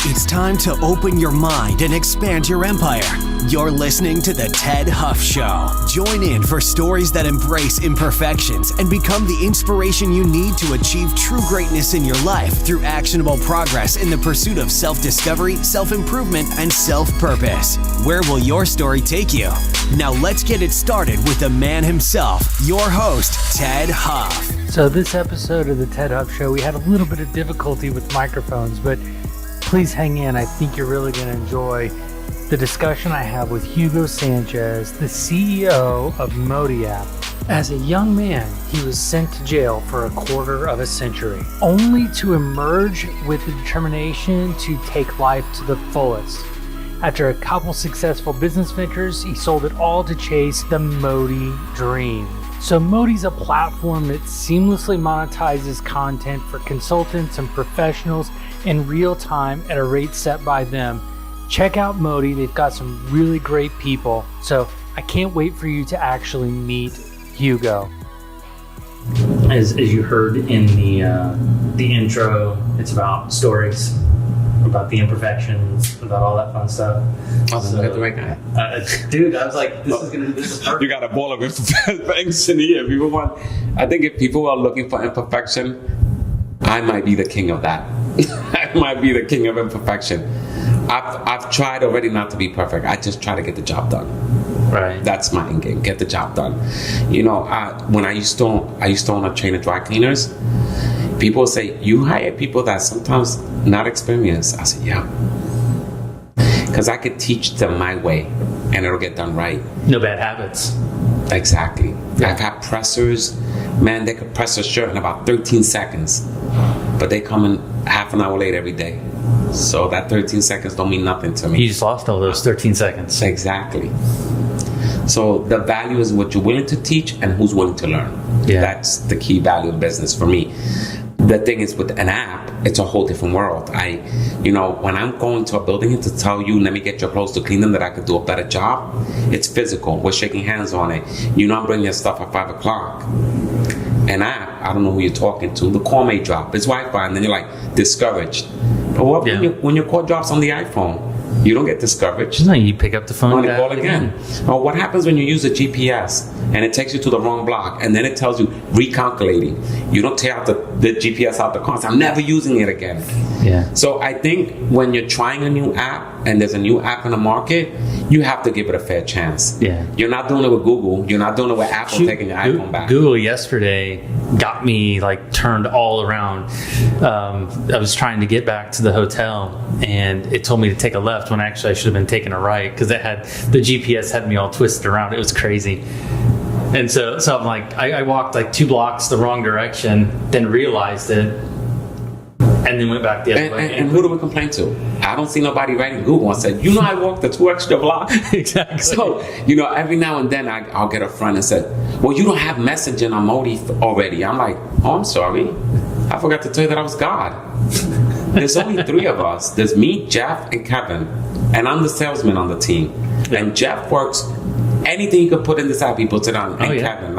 It's time to open your mind and expand your empire. You're listening to The Ted Huff Show. Join in for stories that embrace imperfections and become the inspiration you need to achieve true greatness in your life through actionable progress in the pursuit of self-discovery, self-improvement, and self-purpose. Where will your story take you? Now let's get it started with the man himself, your host, Ted Huff. So this episode of The Ted Huff Show, we had a little bit of difficulty with microphones, but please hang in. I think you're really going to enjoy the discussion I have with Hugo Sanchez, the CEO of MOTI app. As a young man, he was sent to jail for a quarter of a century, only to emerge with the determination to take life to the fullest. After a couple successful business ventures, he sold it all to chase the MOTI dream. So MOTI's a platform that seamlessly monetizes content for consultants and professionals in real time at a rate set by them. Check out MOTI. They've got some really great people. So I can't wait for you to actually meet Hugo. As you heard in the intro, it's about stories, about the imperfections, about all that fun stuff. Oh, so, the right guy. Dude, I was like, this is perfect. You got a ball of things in here. I think if people are looking for imperfection, I might be the king of that. I might be the king of imperfection. I've tried already not to be perfect. I just try to get the job done. Right. That's my end game. Get the job done. You know, when I used to own a chain of dry cleaners, people say, you hire people that sometimes not experienced. I said, yeah. Because I could teach them my way and it'll get done right. No bad habits. Exactly. Yeah. I've had pressers, man, they could press a shirt in about 13 seconds, but they come in half an hour late every day. So that 13 seconds don't mean nothing to me. You just lost all those 13 seconds. Exactly. So the value is what you're willing to teach and who's willing to learn. Yeah. That's the key value of business for me. The thing is, with an app, it's a whole different world. When I'm going to a building to tell you, let me get your clothes to clean them, that I could do a better job, it's physical. We're shaking hands on it. I'm bringing your stuff at 5 o'clock. An app, I don't know who you're talking to. The call may drop. It's Wi-Fi, and then you're like discouraged. But what when your call drops on the iPhone? You don't get discouraged. No, you pick up the phone and call again. Or what happens when you use a GPS and it takes you to the wrong block and then it tells you recalculating? You don't tear out the GPS out the car. I'm never using it again. Yeah. So I think when you're trying a new app and there's a new app in the market, you have to give it a fair chance. Yeah. You're not doing it with Google. You're not doing it with Apple taking your iPhone back. Google yesterday got me turned all around. I was trying to get back to the hotel and it told me to take a left when actually I should have been taking a right because the GPS had me all twisted around. It was crazy. And so I'm like, I walked 2 blocks the wrong direction, then realized it, and then went back the other way. And who do we complain to? I don't see nobody writing Google and said, I walked the 2 extra blocks. Exactly. So, every now and then I'll get a friend and say, well, you don't have messaging on MOTI already. I'm like, oh, I'm sorry. I forgot to tell you that I was God. There's only 3 of us. There's me, Jeff, and Kevin. And I'm the salesman on the team. Yeah. And Jeff works anything you could put in this app, he puts it on. And Kevin,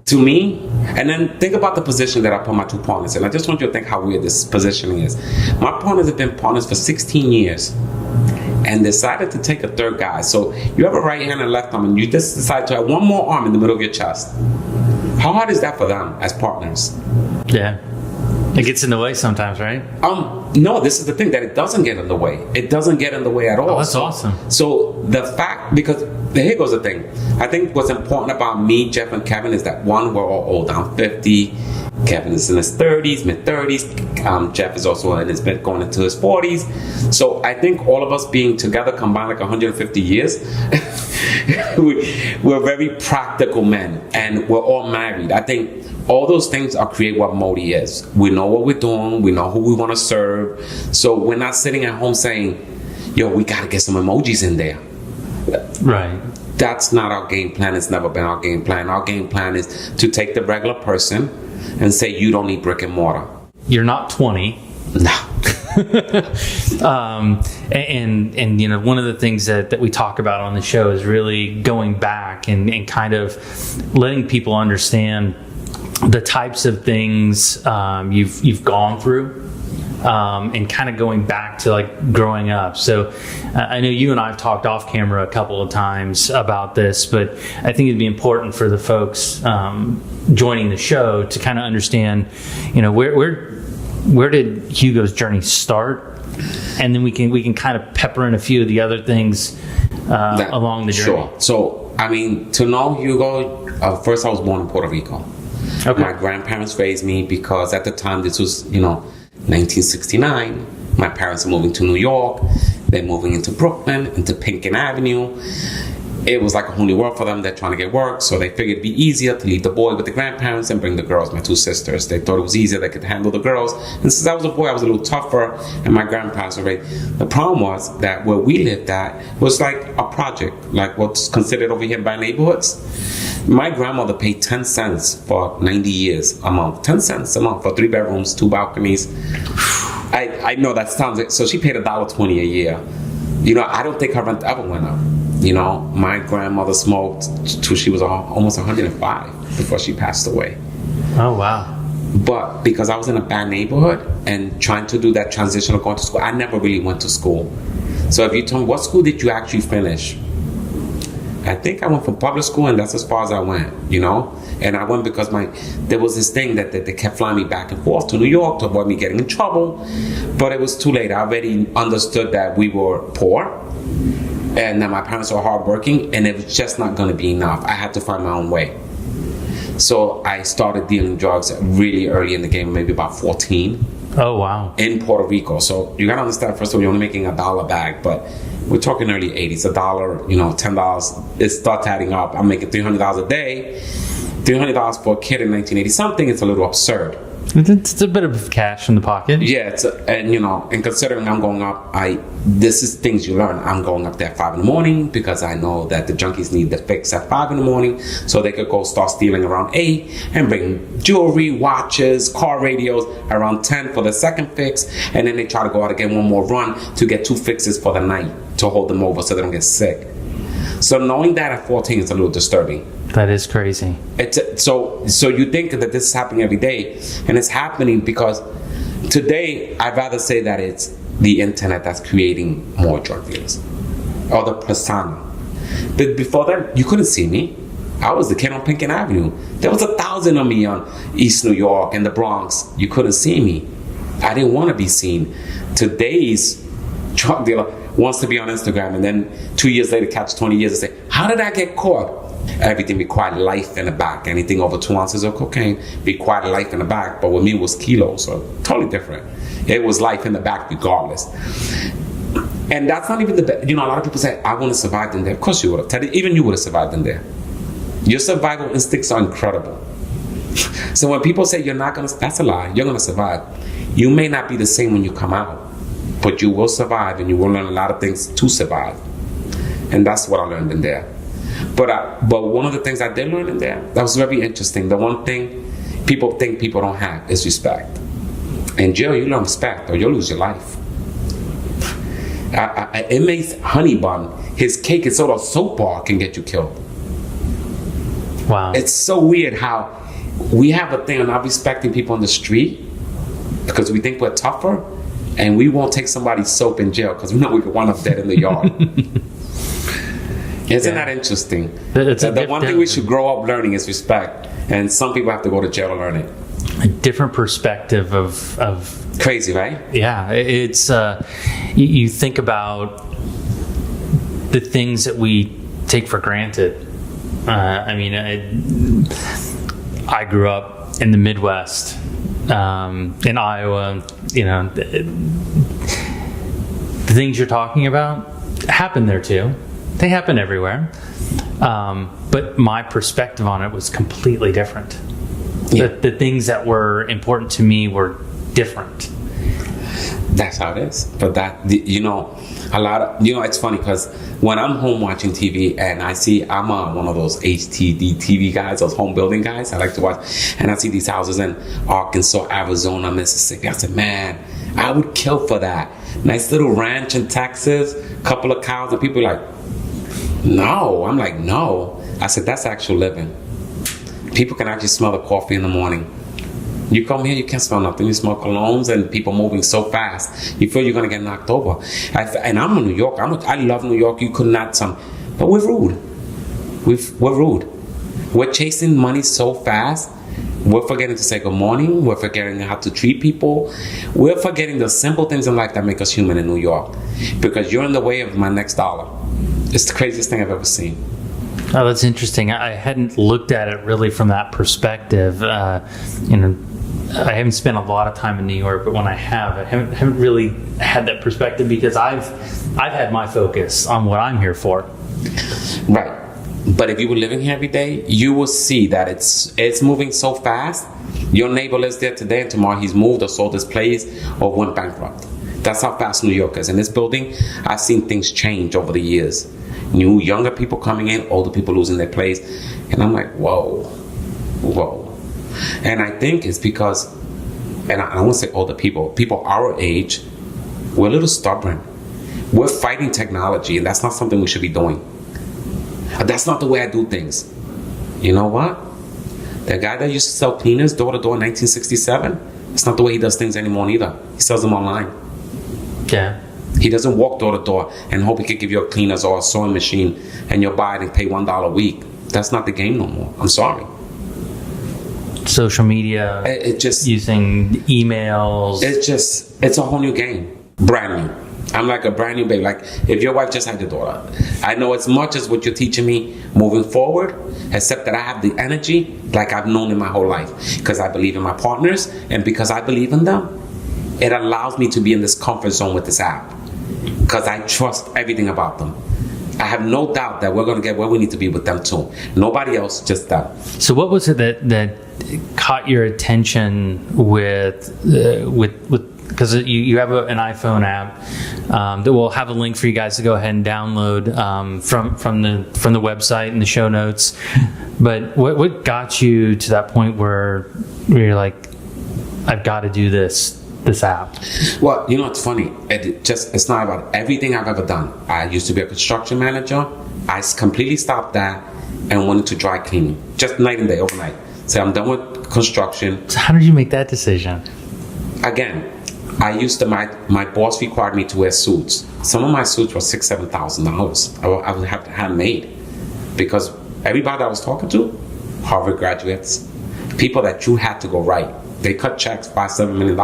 to me, and then think about the position that I put my 2 partners in. I just want you to think how weird this positioning is. My partners have been partners for 16 years and decided to take a 3rd guy. So you have a right hand and left arm and you just decide to have 1 more arm in the middle of your chest. How hard is that for them as partners? Yeah. It gets in the way sometimes, right? No, this is the thing, that it doesn't get in the way. It doesn't get in the way at all. Oh, that's awesome. So the fact, because here goes the thing. I think what's important about me, Jeff, and Kevin is that, one, we're all old. I'm 50. Kevin is in his 30s, mid-30s. Jeff is also in his going into his 40s. So I think all of us being together combined 150 years, we're very practical men, and we're all married. I think all those things create what MOTI is. We know what we're doing. We know who we want to serve. So we're not sitting at home saying, yo, we got to get some emojis in there. Right. That's not our game plan. It's never been our game plan. Our game plan is to take the regular person and say, you don't need brick and mortar. You're not 20. No. And one of the things that we talk about on the show is really going back and kind of letting people understand the types of things you've gone through and kind of going back to like growing up. So I know you and I have talked off camera a couple of times about this, but I think it'd be important for the folks joining the show to kind of understand, where did Hugo's journey start, and then we can kind of pepper in a few of the other things along the journey. Sure. So, I mean, to know Hugo, first I was born in Puerto Rico. Okay. My grandparents raised me because at the time, this was, 1969. My parents are moving to New York. They're moving into Brooklyn, into Pinkin Avenue. It was like a whole new world for them. They're trying to get work, so they figured it'd be easier to leave the boy with the grandparents and bring the girls, my two sisters. They thought it was easier. They could handle the girls. And since I was a boy, I was a little tougher, and my grandparents were great. The problem was that where we lived at was like a project, like what's considered over here by neighborhoods. My grandmother paid 10 cents for 90 years a month. 10 cents a month for 3 bedrooms, 2 balconies. I know that sounds... So she paid $1.20 a year. I don't think her rent ever went up. My grandmother smoked till she was almost 105 before she passed away. Oh, wow. But because I was in a bad neighborhood and trying to do that transition of going to school, I never really went to school. So if you tell me, what school did you actually finish? I think I went from public school, and that's as far as I went, And I went because there was this thing that they kept flying me back and forth to New York to avoid me getting in trouble. But it was too late. I already understood that we were poor, and that my parents were hardworking, and it was just not going to be enough. I had to find my own way. So I started dealing drugs really early in the game, maybe about 14. Oh, wow. In Puerto Rico. So you got to understand, first of all, you're only making $1 a bag, but we're talking early 80s. $1, $10, it starts adding up. I'm making $300 a day. $300 for a kid in 1980 something, it's a little absurd. It's a bit of cash in the pocket. Yeah, and considering I'm going up, this is things you learn. I'm going up there at 5 in the morning because I know that the junkies need the fix at 5 in the morning, so they could go start stealing around 8 and bring jewelry, watches, car radios around 10 for the second fix, and then they try to go out again one more run to get 2 fixes for the night to hold them over so they don't get sick. So knowing that at 14 is a little disturbing. That is crazy. So you think that this is happening every day, and it's happening because today I'd rather say that it's the internet that's creating more drug dealers, or the persona. But before that, you couldn't see me. I was the kid on Pinkin Avenue. There was 1,000 of me on East New York and the Bronx. You couldn't see me. I didn't want to be seen. Today's drug dealer wants to be on Instagram, and then 2 years later catch 20 years and say, how did I get caught? Everything required life in the back. Anything over 2 ounces of cocaine required life in the back, but with me it was kilos, so totally different. It was life in the back regardless. And that's not even the best. A lot of people say, I want to survive in there. Of course you would have. Even you would have survived in there. Your survival instincts are incredible. So when people say you're not going to, that's a lie. You're going to survive. You may not be the same when you come out, but you will survive, and you will learn a lot of things to survive. And that's what I learned in there. But one of the things I did learn in there that was very interesting, the one thing people think people don't have is respect. In jail, you learn respect or you'll lose your life. Inmate's honey bun, his cake and soda soap bar can get you killed. Wow. It's so weird how we have a thing of not respecting people on the street because we think we're tougher, and we won't take somebody's soap in jail because we know we could wind up dead in the yard. Isn't that interesting? The one thing we should grow up learning is respect, and some people have to go to jail to learn it. A different perspective of crazy, right? Yeah, it's you think about the things that we take for granted. I grew up in the Midwest, in Iowa. The things you're talking about happen there too. They happen everywhere. But my perspective on it was completely different. Yeah. The things that were important to me were different. That's how it is. But a lot of, it's funny because when I'm home watching TV and I'm one of those HTD TV guys, those home building guys I like to watch, and I see these houses in Arkansas, Arizona, Mississippi. I said, man, I would kill for that. Nice little ranch in Texas, couple of cows, and people are like, no. I'm like, no. I said, that's actual living. People can actually smell the coffee in the morning. You come here, you can't smell nothing. You smell colognes and people moving so fast. You feel you're gonna get knocked over. And I'm in New York. I love New York. You could not but we're rude. We're rude. We're chasing money so fast. We're forgetting to say good morning. We're forgetting how to treat people. We're forgetting the simple things in life that make us human in New York. Because you're in the way of my next dollar. It's the craziest thing I've ever seen. Oh, that's interesting. I hadn't looked at it really from that perspective. I haven't spent a lot of time in New York, but when I haven't really had that perspective because I've had my focus on what I'm here for. Right. But if you were living here every day, you will see that it's moving so fast. Your neighbor lives there today, and tomorrow he's moved or sold his place or went bankrupt. That's how fast New York is. In this building, I've seen things change over the years. New, younger people coming in, older people losing their place. And I'm like, whoa. And I think it's because, and I don't want to say older people our age, we're a little stubborn. We're fighting technology, and that's not something we should be doing. That's not the way I do things. You know what? The guy that used to sell cleaners door to door in 1967, it's not the way he does things anymore either. He sells them online. Yeah. He doesn't walk door to door and hope he could give you a cleaners or a sewing machine and you'll buy it and pay $1 a week. That's not the game no more. I'm sorry. Social media, it just using emails. It's a whole new game. Brand new. I'm like a brand new baby. Like if your wife just had your daughter, I know as much as what you're teaching me moving forward, except that I have the energy like I've known in my whole life because I believe in my partners and because I believe in them. It allows me to be in this comfort zone with this app because I trust everything about them. I have no doubt that we're going to get where we need to be with them too. Nobody else, just them. So what was it that caught your attention with because you have an iPhone app that we'll have a link for you guys to go ahead and download from the website and the show notes. But what got you to that point where you're like, I've got to do this app? Well, you know, it's funny. It's not about everything I've ever done. I used to be a construction manager. I completely stopped that and went into dry cleaning. Just night and day, overnight. So I'm done with construction. So how did you make that decision? Again, I used to, my boss required me to wear suits. Some of my suits were $6,000, $7,000. I would have to hand made because everybody I was talking to, Harvard graduates, people that you had to go right. They cut checks $5-7 million.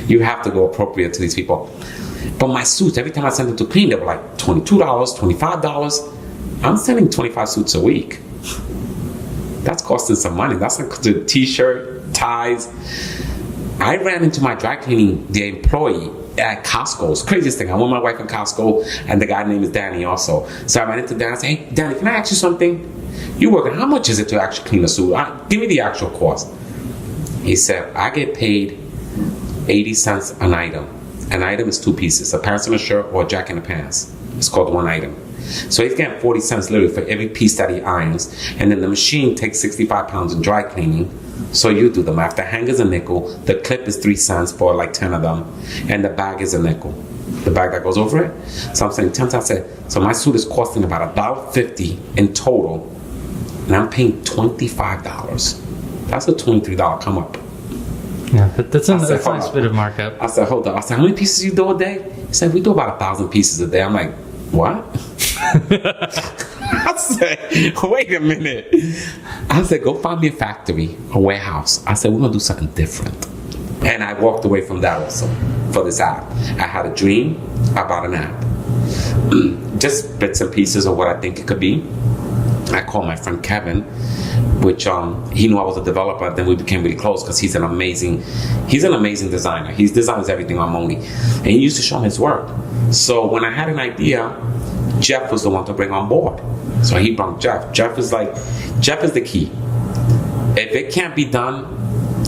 You have to go appropriate to these people. But my suits, every time I sent them to clean, they were like $22, $25. I'm sending 25 suits a week. That's costing some money. That's like the t-shirt, ties. I ran into my dry cleaning, the employee at Costco's. Craziest thing. I went with my wife in Costco, and the guy's name is Danny also. So I ran into Danny. I said, hey, Danny, can I ask you something? You working? How much is it to actually clean a suit? Give me the actual cost. He said, I get paid 80 cents an item. An item is 2 pieces, a pants and a shirt or a jacket and a pants. It's called one item. So he's getting 40 cents literally for every piece that he irons. And then the machine takes 65 pounds in dry cleaning. So you do the math. The hanger's a nickel. The clip is 3 cents for like 10 of them. And the bag is a nickel. The bag that goes over it. So I'm saying 10 cents. I said, so my suit is costing about $1.50 in total. And I'm paying $25. That's a $23 come up. Yeah, that's a nice bit of markup. I said, hold up. I said, how many pieces you do a day? He said, we do about 1,000 pieces a day. I'm like, what? I said, wait a minute. I said, go find me a factory, a warehouse. I said, we're going to do something different. And I walked away from that also for this app. I had a dream about an app. Just bits and pieces of what I think it could be. I called my friend Kevin, which he knew I was a developer. Then we became really close because he's an amazing designer. He designs everything on MOTI, and he used to show me his work. So when I had an idea, Jeff was the one to bring on board. So he brought Jeff. Jeff is the key. If it can't be done,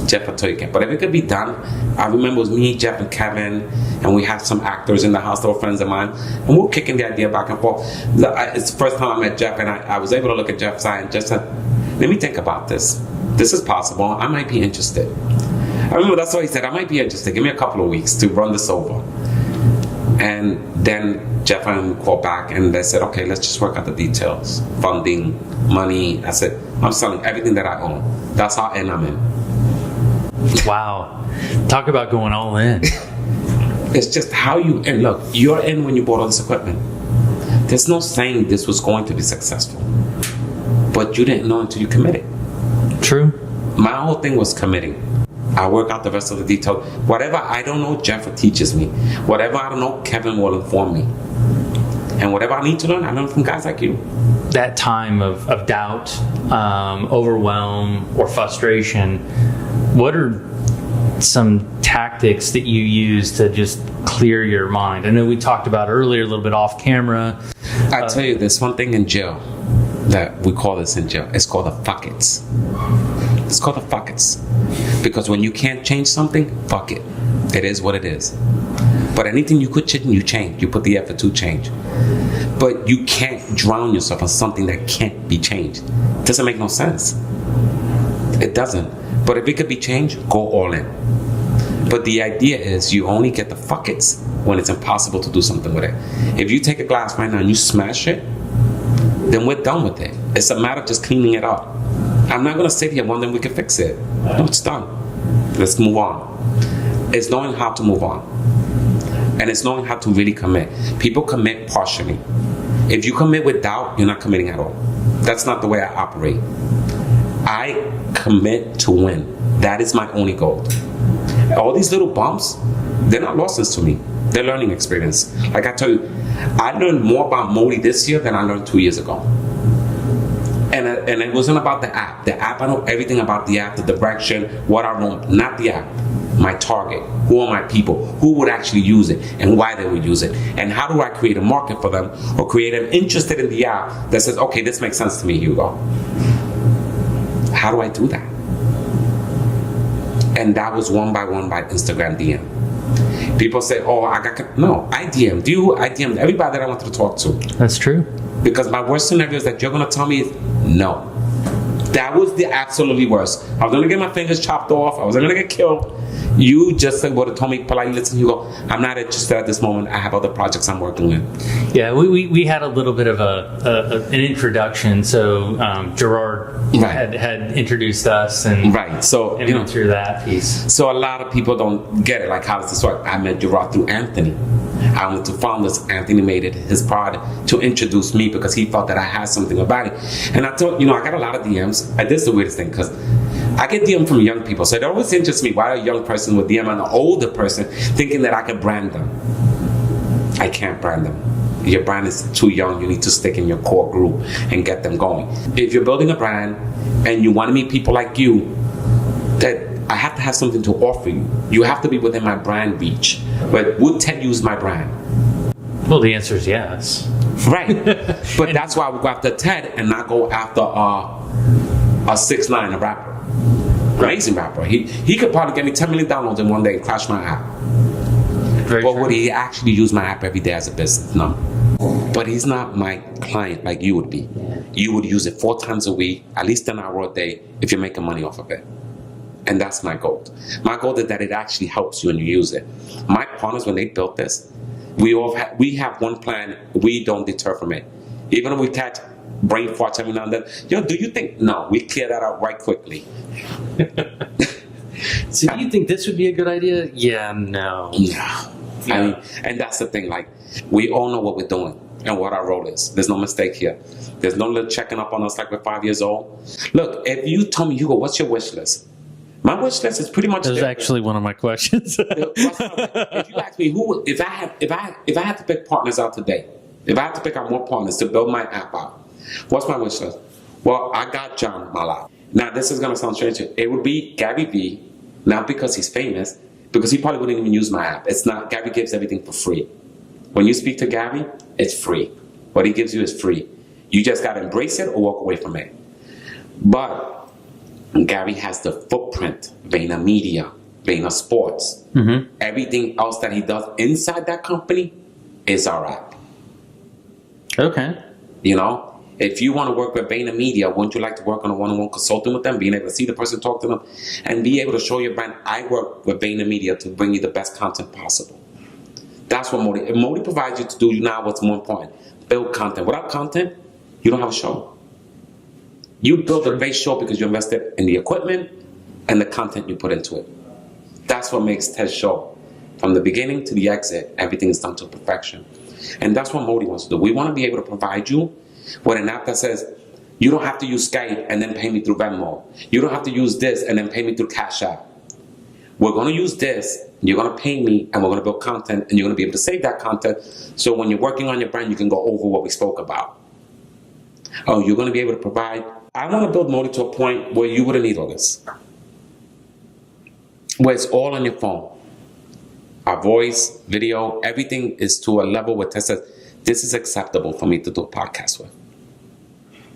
Jeff will tell you can't. But if it could be done, I remember it was me, Jeff, and Kevin, and we had some actors in the house that were friends of mine, and we were kicking the idea back and forth. It's the first time I met Jeff, and I was able to look at Jeff's eye and just said, let me think about this. This is possible. I might be interested. I remember that's what he said. I might be interested. Give me a couple of weeks to run this over. And then Jeff and I called back, and they said, okay, let's just work out the details. Funding, money. I said, I'm selling everything that I own. That's how in I'm in. Wow. Talk about going all in. It's just how you, and look, you're in when you bought all this equipment. There's no saying this was going to be successful, but you didn't know until you committed. True. My whole thing was committing. I work out the rest of the detail. Whatever I don't know, Jeff teaches me. Whatever I don't know, Kevin will inform me. And whatever I need to learn, I learn from guys like you. That time of doubt, overwhelm, or frustration, what are some tactics that you use to just clear your mind? I know we talked about earlier a little bit off camera. I tell you, there's one thing in jail that we call this in jail. It's called the fuck-its. It's called the fuck-its. Because when you can't change something, fuck it. It is what it is. But anything you could change, you change. You put the effort to change. But you can't drown yourself on something that can't be changed. It doesn't make no sense. It doesn't. But if it could be changed, go all in. But the idea is you only get the fuck-its when it's impossible to do something with it. If you take a glass right now and you smash it, then we're done with it. It's a matter of just cleaning it up. I'm not going to sit here wondering we can fix it. No, it's done. Let's move on. It's knowing how to move on. And it's knowing how to really commit. People commit partially. If you commit with doubt, you're not committing at all. That's not the way I operate. I commit to win. That is my only goal. All these little bumps, they're not losses to me. They're learning experience. Like I tell you, I learned more about MOTI this year than I learned 2 years ago. And it wasn't about the app. The app, I know everything about the app, the direction, what I want, not the app. My target, who are my people, who would actually use it and why they would use it. And how do I create a market for them or create them interested in the app that says, okay, this makes sense to me, Hugo. How do I do that? And that was one by Instagram DM. People say, oh, I DM'd you, I DM'd everybody that I wanted to talk to. That's true. Because my worst scenario is that you're going to tell me is no. That was the absolutely worst. I was going to get my fingers chopped off. I was going to get killed. You just would have told me politely, listen, Hugo, I'm not interested at this moment. I have other projects I'm working with. Yeah, we had a little bit of an introduction. So Gerard had introduced us and so and went through that piece. So a lot of people don't get it. Like, how does this work? I met Gerard through Anthony. I went to Founders. Anthony made it his part to introduce me because he thought that I had something about it. And I thought, I got a lot of DMs. This is the weirdest thing because I get DM from young people. So it always interests me why a young person would DM an older person thinking that I could brand them. I can't brand them. Your brand is too young. You need to stick in your core group and get them going. If you're building a brand and you want to meet people like you, that I have to have something to offer you. You have to be within my brand reach. But would Ted use my brand? Well, the answer is yes. Right. But that's why I would go after Ted and not go after a 6ix9ine, a rapper. Amazing rapper. He could probably get me 10 million downloads in one day and crash my app. But would he actually use my app every day as a business? No. But he's not my client like you would be. You would use it 4 times a week, at least an hour a day, if you're making money off of it. And that's my goal. My goal is that it actually helps you when you use it. My partners, when they built this, we have one plan. We don't deter from it. Even if we catch brain farts every now and then, do you think? No, we clear that out right quickly. So do you think this would be a good idea? Yeah, no. I mean, and that's the thing. Like, we all know what we're doing and what our role is. There's no mistake here. There's no little checking up on us like we're 5 years old. Look, if you tell me, Hugo, what's your wish list? My wish list is pretty much. That was actually one of my questions. If you ask me if I had to pick partners out today, if I had to pick out more partners to build my app out, what's my wish list? Well, I got John Malak. Now, this is gonna sound strange. It would be Gary Vee, not because he's famous, because he probably wouldn't even use my app. It's not. Gary gives everything for free. When you speak to Gary, it's free. What he gives you is free. You just gotta embrace it or walk away from it. But Gary has the footprint, VaynerMedia, Vayner Sports. Mm-hmm. Everything else that he does inside that company is our app. Okay. If you want to work with VaynerMedia, wouldn't you like to work on a one-on-one consulting with them, being able to see the person, talk to them, and be able to show your brand? I work with VaynerMedia to bring you the best content possible. That's what MOTI. If MOTI provides you to do now what's more important, build content. Without content, you don't have a show. You build a great show because you invested in the equipment, and the content you put into it. That's what makes Ted's show. From the beginning to the exit, everything is done to perfection. And that's what MOTI wants to do. We want to be able to provide you with an app that says, you don't have to use Skype and then pay me through Venmo. You don't have to use this and then pay me through Cash App. We're going to use this, you're going to pay me, and we're going to build content, and you're going to be able to save that content, so when you're working on your brand, you can go over what we spoke about. Oh, you're going to be able to provide. I want to build MOTI to a point where you wouldn't need all this. Where it's all on your phone. Our voice, video, everything is to a level where Tess says, this is acceptable for me to do a podcast with.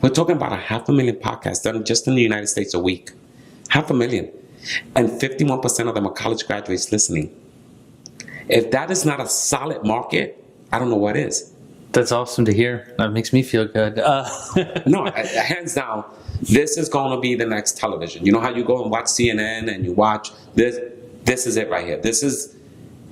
We're talking about 500,000 podcasts done just in the United States a week. 500,000. And 51% of them are college graduates listening. If that is not a solid market, I don't know what is. That's awesome to hear. That makes me feel good. No, hands down, this is going to be the next television. You know how you go and watch CNN and you watch this? This is it right here. This is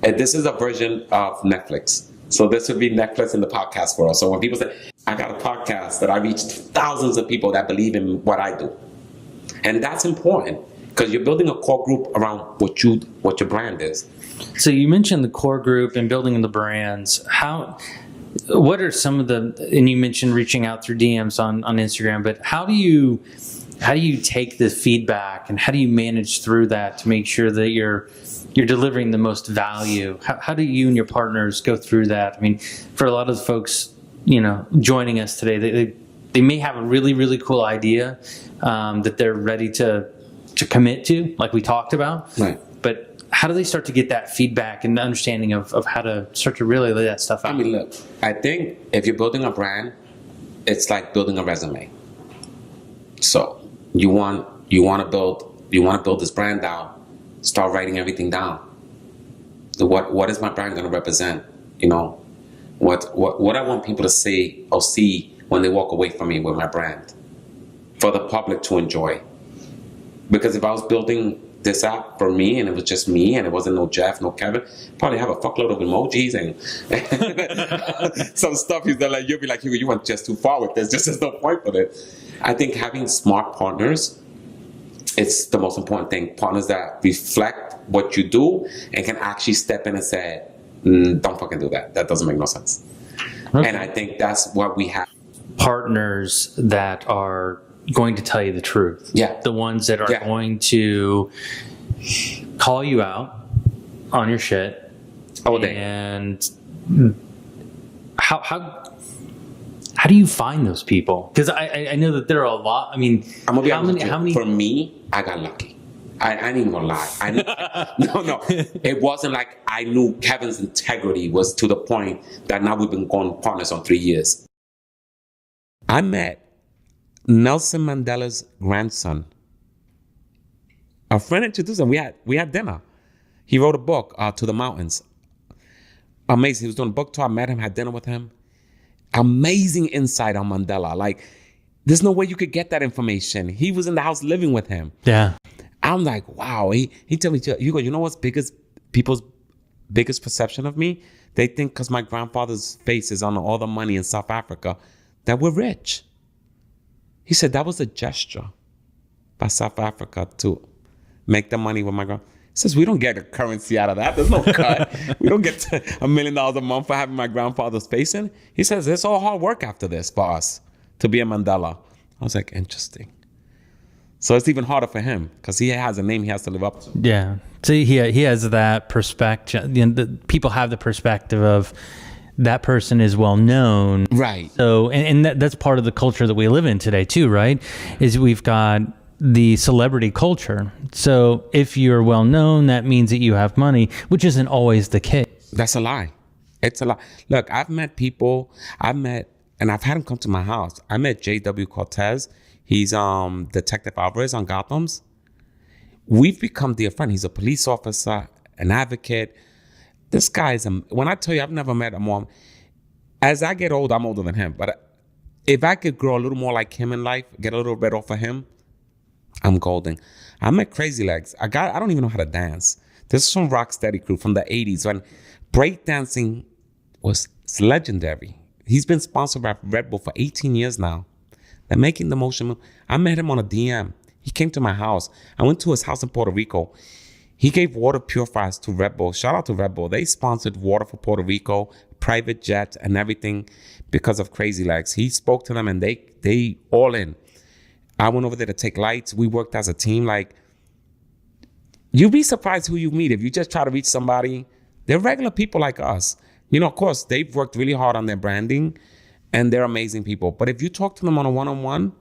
a version of Netflix. So this would be Netflix in the podcast world. So when people say, I got a podcast that I reached thousands of people that believe in what I do. And that's important. Because you're building a core group around what your brand is. So you mentioned the core group and building the brands. What are some of and you mentioned reaching out through DMs on Instagram, but how do you take the feedback and how do you manage through that to make sure that you're delivering the most value? How do you and your partners go through that? I mean, for a lot of the folks, joining us today, they may have a really, really cool idea that they're ready to commit to, like we talked about. Right. But how do they start to get that feedback and the understanding of how to start to really lay that stuff out? I mean, look, I think if you're building a brand, it's like building a resume. So you want to build this brand out, start writing everything down. What is my brand going to represent? What I want people to say or see when they walk away from me with my brand for the public to enjoy. Because if I was building this app for me and it was just me and it wasn't no Jeff, no Kevin, probably have a fuckload of emojis and some stuff. You'll be like, Hugo, you went just too far with this. There's no point for it. I think having smart partners, it's the most important thing. Partners that reflect what you do and can actually step in and say, don't fucking do that. That doesn't make no sense. Okay. And I think that's what we have. Partners that are going to tell you the truth. Yeah. The ones that are going to call you out on your shit. All day. And how do you find those people? Because I know that there are a lot. I mean, I'm gonna be how many? For me, I got lucky. I ain't even gonna lie. No. It wasn't like I knew Kevin's integrity was to the point that now we've been going partners on 3 years. I met Nelson Mandela's grandson. A friend introduced him. We had dinner. He wrote a book, To the Mountains. Amazing. He was doing a book tour. I met him, had dinner with him. Amazing insight on Mandela. Like, there's no way you could get that information. He was in the house living with him. Yeah. I'm like, wow. He told me, Hugo, you know what's people's biggest perception of me? They think because my grandfather's face is on all the money in South Africa, that we're rich. He said that was a gesture by South Africa to make the money with my grandfather. He says, we don't get a currency out of that. There's no cut. We don't get $1 million a month for having my grandfather's face in. He says, it's all hard work after this for us to be a Mandela. I was like, interesting. So it's even harder for him because he has a name he has to live up to. Yeah. So he has that perspective. People have the perspective of that person is well known. Right. So, and that's part of the culture that we live in today too, right? Is we've got the celebrity culture. So if you're well known, that means that you have money, which isn't always the case. That's a lie. It's a lie. Look, and I've had him come to my house. I met J.W. Cortez. He's Detective Alvarez on Gotham's. We've become dear friends. He's a police officer, an advocate. This guy is, when I tell you I've never met a more, as I get older, I'm older than him, but if I could grow a little more like him in life, get a little bit off of him, I'm golden. I met Crazy Legs. I don't even know how to dance. This is from Rocksteady Crew from the 80s when breakdancing was legendary. He's been sponsored by Red Bull for 18 years now. They're making the motion move. I met him on a DM. He came to my house. I went to his house in Puerto Rico. He gave water purifiers to Red Bull. Shout out to Red Bull. They sponsored water for Puerto Rico, private jets and everything because of Crazy Legs. He spoke to them and they all in. I went over there to take lights. We worked as a team. Like, you'd be surprised who you meet if you just try to reach somebody. They're regular people like us. You know, of course, they've worked really hard on their branding and they're amazing people. But if you talk to them on a one-on-one,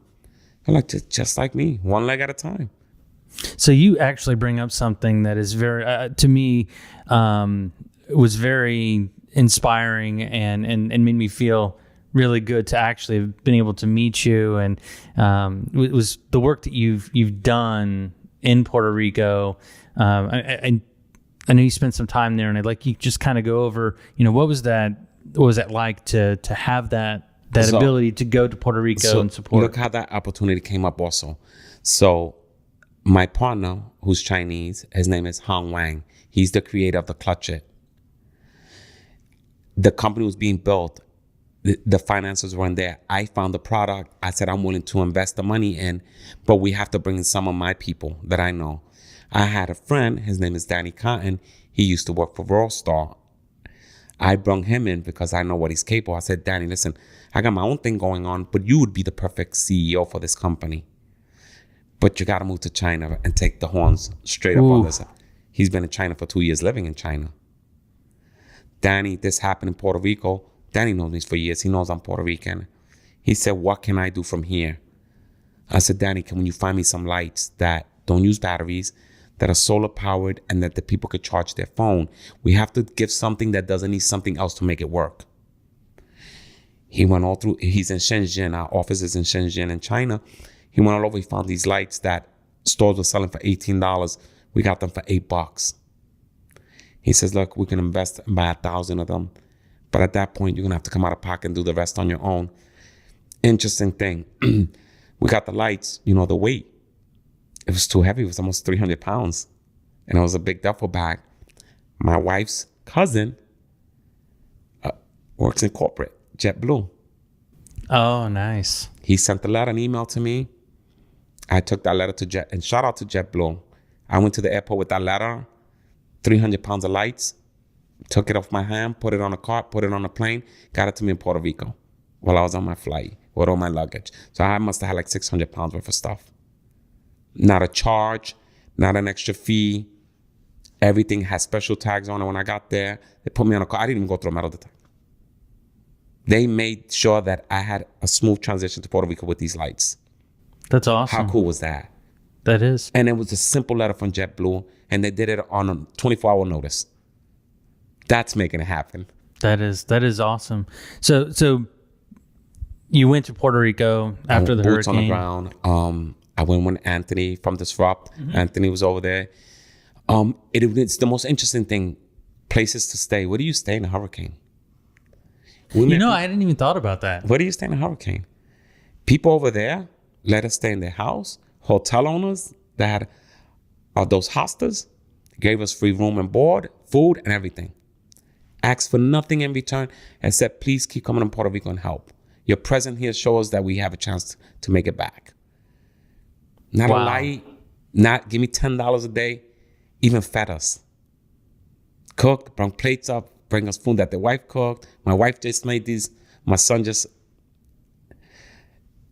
they're like, just like me, one leg at a time. So you actually bring up something that is very, to me, was very inspiring and made me feel really good to actually have been able to meet you. And it was the work that you've done in Puerto Rico. I know you spent some time there, and I'd like you just kind of go over, what was that like to have that ability to go to Puerto Rico and support? Look how that opportunity came up also. So my partner, who's Chinese, his name is Hong Wang. He's the creator of the Clutch It. The company was being built. The finances weren't there. I found the product. I said, I'm willing to invest the money in, but we have to bring in some of my people that I know. I had a friend, his name is Danny Cotton. He used to work for World Star. I brought him in because I know what he's capable. I said, Danny, listen, I got my own thing going on, but you would be the perfect CEO for this company. But you got to move to China and take the horns straight up on this. He's been in China for 2 years, living in China. Danny, this happened in Puerto Rico. Danny knows me for years. He knows I'm Puerto Rican. He said, what can I do from here? I said, Danny, can you find me some lights that don't use batteries, that are solar powered, and that the people could charge their phone? We have to give something that doesn't need something else to make it work. He went all through. He's in Shenzhen. Our office is in Shenzhen in China. He went all over. He found these lights that stores were selling for $18. We got them for $8. He says, look, we can invest and buy 1,000 of them. But at that point, you're going to have to come out of pocket and do the rest on your own. Interesting thing. We got the lights, the weight. It was too heavy. It was almost 300 pounds. And it was a big duffel bag. My wife's cousin works in corporate, JetBlue. Oh, nice. He sent the letter, an email to me. I took that letter to Jet, and shout out to JetBlue. I went to the airport with that letter, 300 pounds of lights, took it off my hand, put it on a cart, put it on a plane, got it to me in Puerto Rico while I was on my flight with all my luggage. So I must have had like 600 pounds worth of stuff. Not a charge, not an extra fee. Everything has special tags on it. When I got there, they put me on a car. I didn't even go through a metal detector. They made sure that I had a smooth transition to Puerto Rico with these lights. That's awesome. How cool was that? That is. And it was a simple letter from JetBlue, and they did it on a 24-hour notice. That's making it happen. That is awesome. So you went to Puerto Rico after the boots hurricane. On the ground. I went with Anthony from Disrupt. Mm-hmm. Anthony was over there. It's the most interesting thing. Places to stay. Where do you stay in a hurricane? I hadn't even thought about that. Where do you stay in a hurricane? People over there let us stay in their house. Hotel owners that had those hostels gave us free room and board, food, and everything. Asked for nothing in return except please keep coming to Puerto Rico and help. Your presence here shows that we have a chance to make it back. Not a light, not give me $10 a day, even fed us. Cooked, bring plates up, bring us food that the wife cooked. My wife just made these. My son just.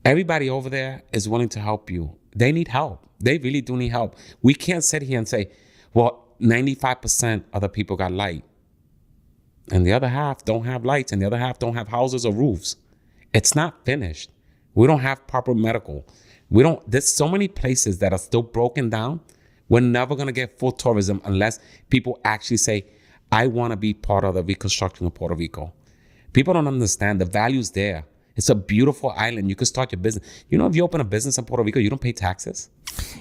Everybody over there is willing to help you. They need help. They really do need help. We can't sit here and say, well, 95% of the people got light. And the other half don't have lights, and the other half don't have houses or roofs. It's not finished. We don't have proper medical. There's so many places that are still broken down. We're never going to get full tourism unless people actually say, I want to be part of the reconstruction of Puerto Rico. People don't understand the value's there. It's a beautiful island. You can start your business. If you open a business in Puerto Rico, you don't pay taxes.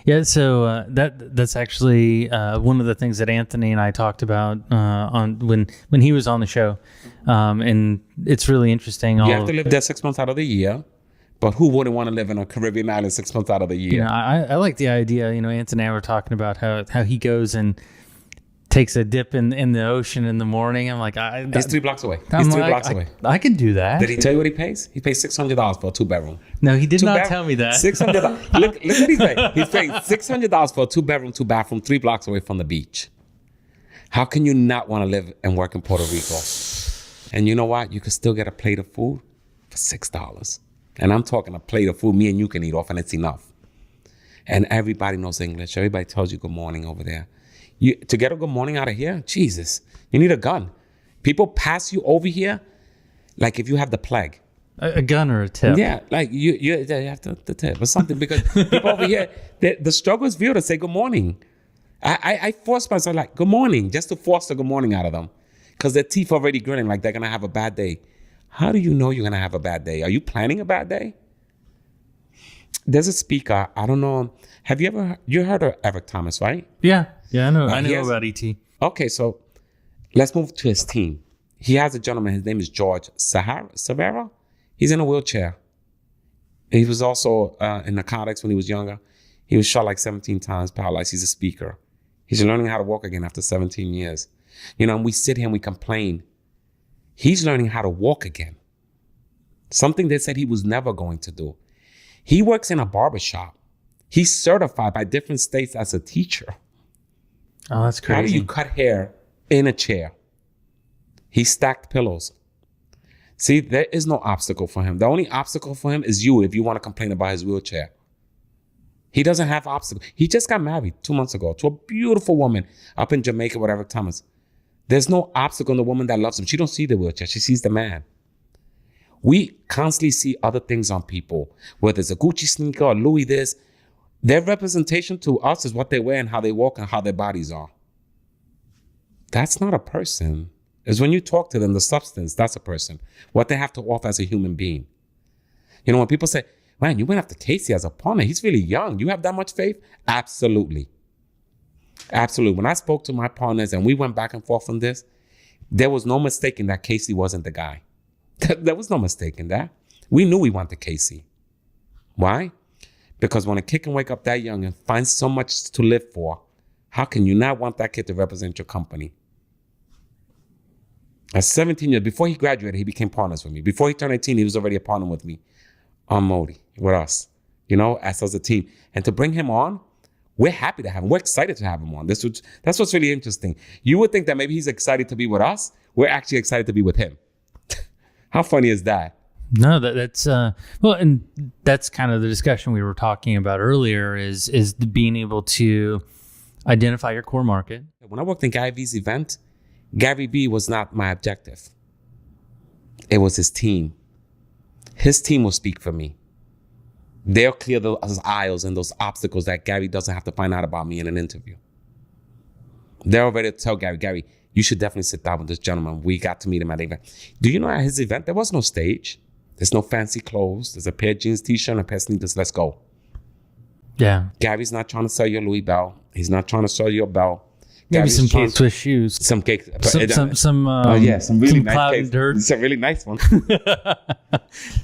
Yeah, so that's actually one of the things that Anthony and I talked about on when he was on the show, and it's really interesting. You have to live there 6 months out of the year, but who wouldn't want to live in a Caribbean island 6 months out of the year? I like the idea. Anthony and I were talking about how he goes and takes a dip in the ocean in the morning. I'm like, He's 3 blocks away. I'm He's 3 like, blocks away. I can do that. Did he tell you what he pays? He pays $600 for a 2-bedroom. No, he did not tell me that. $600. Look what he's paying. He's paying $600 for a 2-bedroom, 2-bathroom, 3 blocks away from the beach. How can you not want to live and work in Puerto Rico? And you know what? You can still get a plate of food for $6. And I'm talking a plate of food me and you can eat off, and it's enough. And everybody knows English. Everybody tells you good morning over there. To get a good morning out of here, Jesus, you need a gun. People pass you over here like if you have the plague. A gun or a tip. Yeah, like you have the tip or something, because people over here, the struggle is real to say good morning. I force myself like, good morning, just to force the good morning out of them, because their teeth are already grinning like they're going to have a bad day. How do you know you're going to have a bad day? Are you planning a bad day? There's a speaker, I don't know. Have you heard of Eric Thomas, right? Yeah, I know about ET. Okay, so let's move to his team. He has a gentleman, his name is George Savera. He's in a wheelchair. He was also in narcotics when he was younger. He was shot like 17 times, paralyzed. He's a speaker. He's learning how to walk again after 17 years. And we sit here and we complain. He's learning how to walk again. Something they said he was never going to do. He works in a barbershop. He's certified by different states as a teacher. Oh, that's crazy. How do you cut hair in a chair? He stacked pillows. See, there is no obstacle for him. The only obstacle for him is you if you want to complain about his wheelchair. He doesn't have obstacles. He just got married 2 months ago to a beautiful woman up in Jamaica with Eric Thomas. There's no obstacle in the woman that loves him. She don't see the wheelchair. She sees the man. We constantly see other things on people, whether it's a Gucci sneaker or Louis this. Their representation to us is what they wear and how they walk and how their bodies are. That's not a person. It's when you talk to them, the substance, that's a person. What they have to offer as a human being. When people say, man, you went after Casey as a partner. He's really young. You have that much faith? Absolutely. Absolutely. When I spoke to my partners and we went back and forth on this, there was no mistaking that Casey wasn't the guy. There was no mistaking that. We knew we wanted Casey. Why? Because when a kid can wake up that young and find so much to live for, how can you not want that kid to represent your company? At 17 years, before he graduated, he became partners with me. Before he turned 18, he was already a partner with me on MOTI, with us, as a team. And to bring him on, we're happy to have him. We're excited to have him on. That's what's really interesting. You would think that maybe he's excited to be with us. We're actually excited to be with him. How funny is that? No, that's and that's kind of the discussion we were talking about earlier is being able to identify your core market. When I worked in Gary Vee's event, Gary Vee was not my objective. It was his team. His team will speak for me. They'll clear those aisles and those obstacles that Gary doesn't have to find out about me in an interview. They're ready to tell Gary, you should definitely sit down with this gentleman. We got to meet him at the event. Do you know at his event, there was no stage. There's no fancy clothes. There's a pair of jeans, t-shirt, and a pair of sneakers. Let's go. Yeah. Gary's not trying to sell you a Louis belt. He's not trying to sell you a belt. Maybe Gary's some Kate Swiss shoes. Some cake. Some really nice cloud cakes. and dirt. It's a really nice one.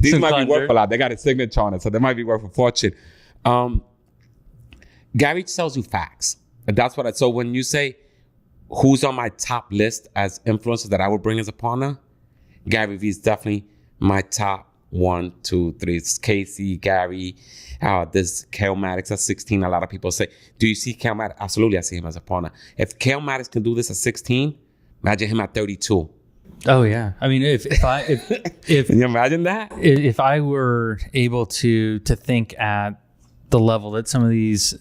These Some might be worth dirt. a lot. They got a signature on it, so they might be worth a fortune. Gary sells you facts. And that's what so when you say who's on my top list as influencers that I would bring as a partner, Gary Vee is definitely my top 1, 2, 3. It's Casey, Gary, there's Kale Maddox at 16. A lot of people say, do you see Kale Maddox? Absolutely, I see him as a partner. If Kale Maddox can do this at 16, imagine him at 32. Oh yeah. I mean, if Can you imagine that? If I were able to think at the level that some of these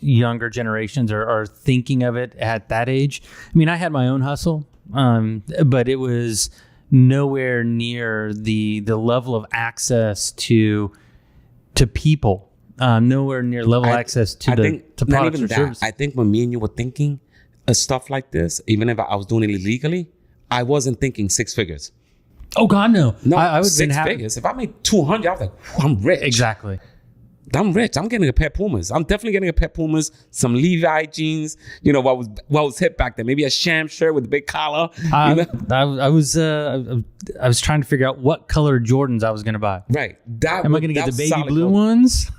younger generations are thinking of it at that age. I mean, I had my own hustle, but it was nowhere near the level of access to people, nowhere near level access to products or services. I think when me and you were thinking of stuff like this, even if I was doing it illegally, I wasn't thinking 6 figures. Oh God, no! No, I would 6 figures. If I made 200, I was like, I'm rich. Exactly. I'm rich. I'm getting a pair of Pumas. I'm definitely getting a pair of Pumas, some Levi jeans, what was hip back then. Maybe a sham shirt with a big collar. I was trying to figure out what color Jordans I was going to buy. Right. Am I going to get the baby blue ones?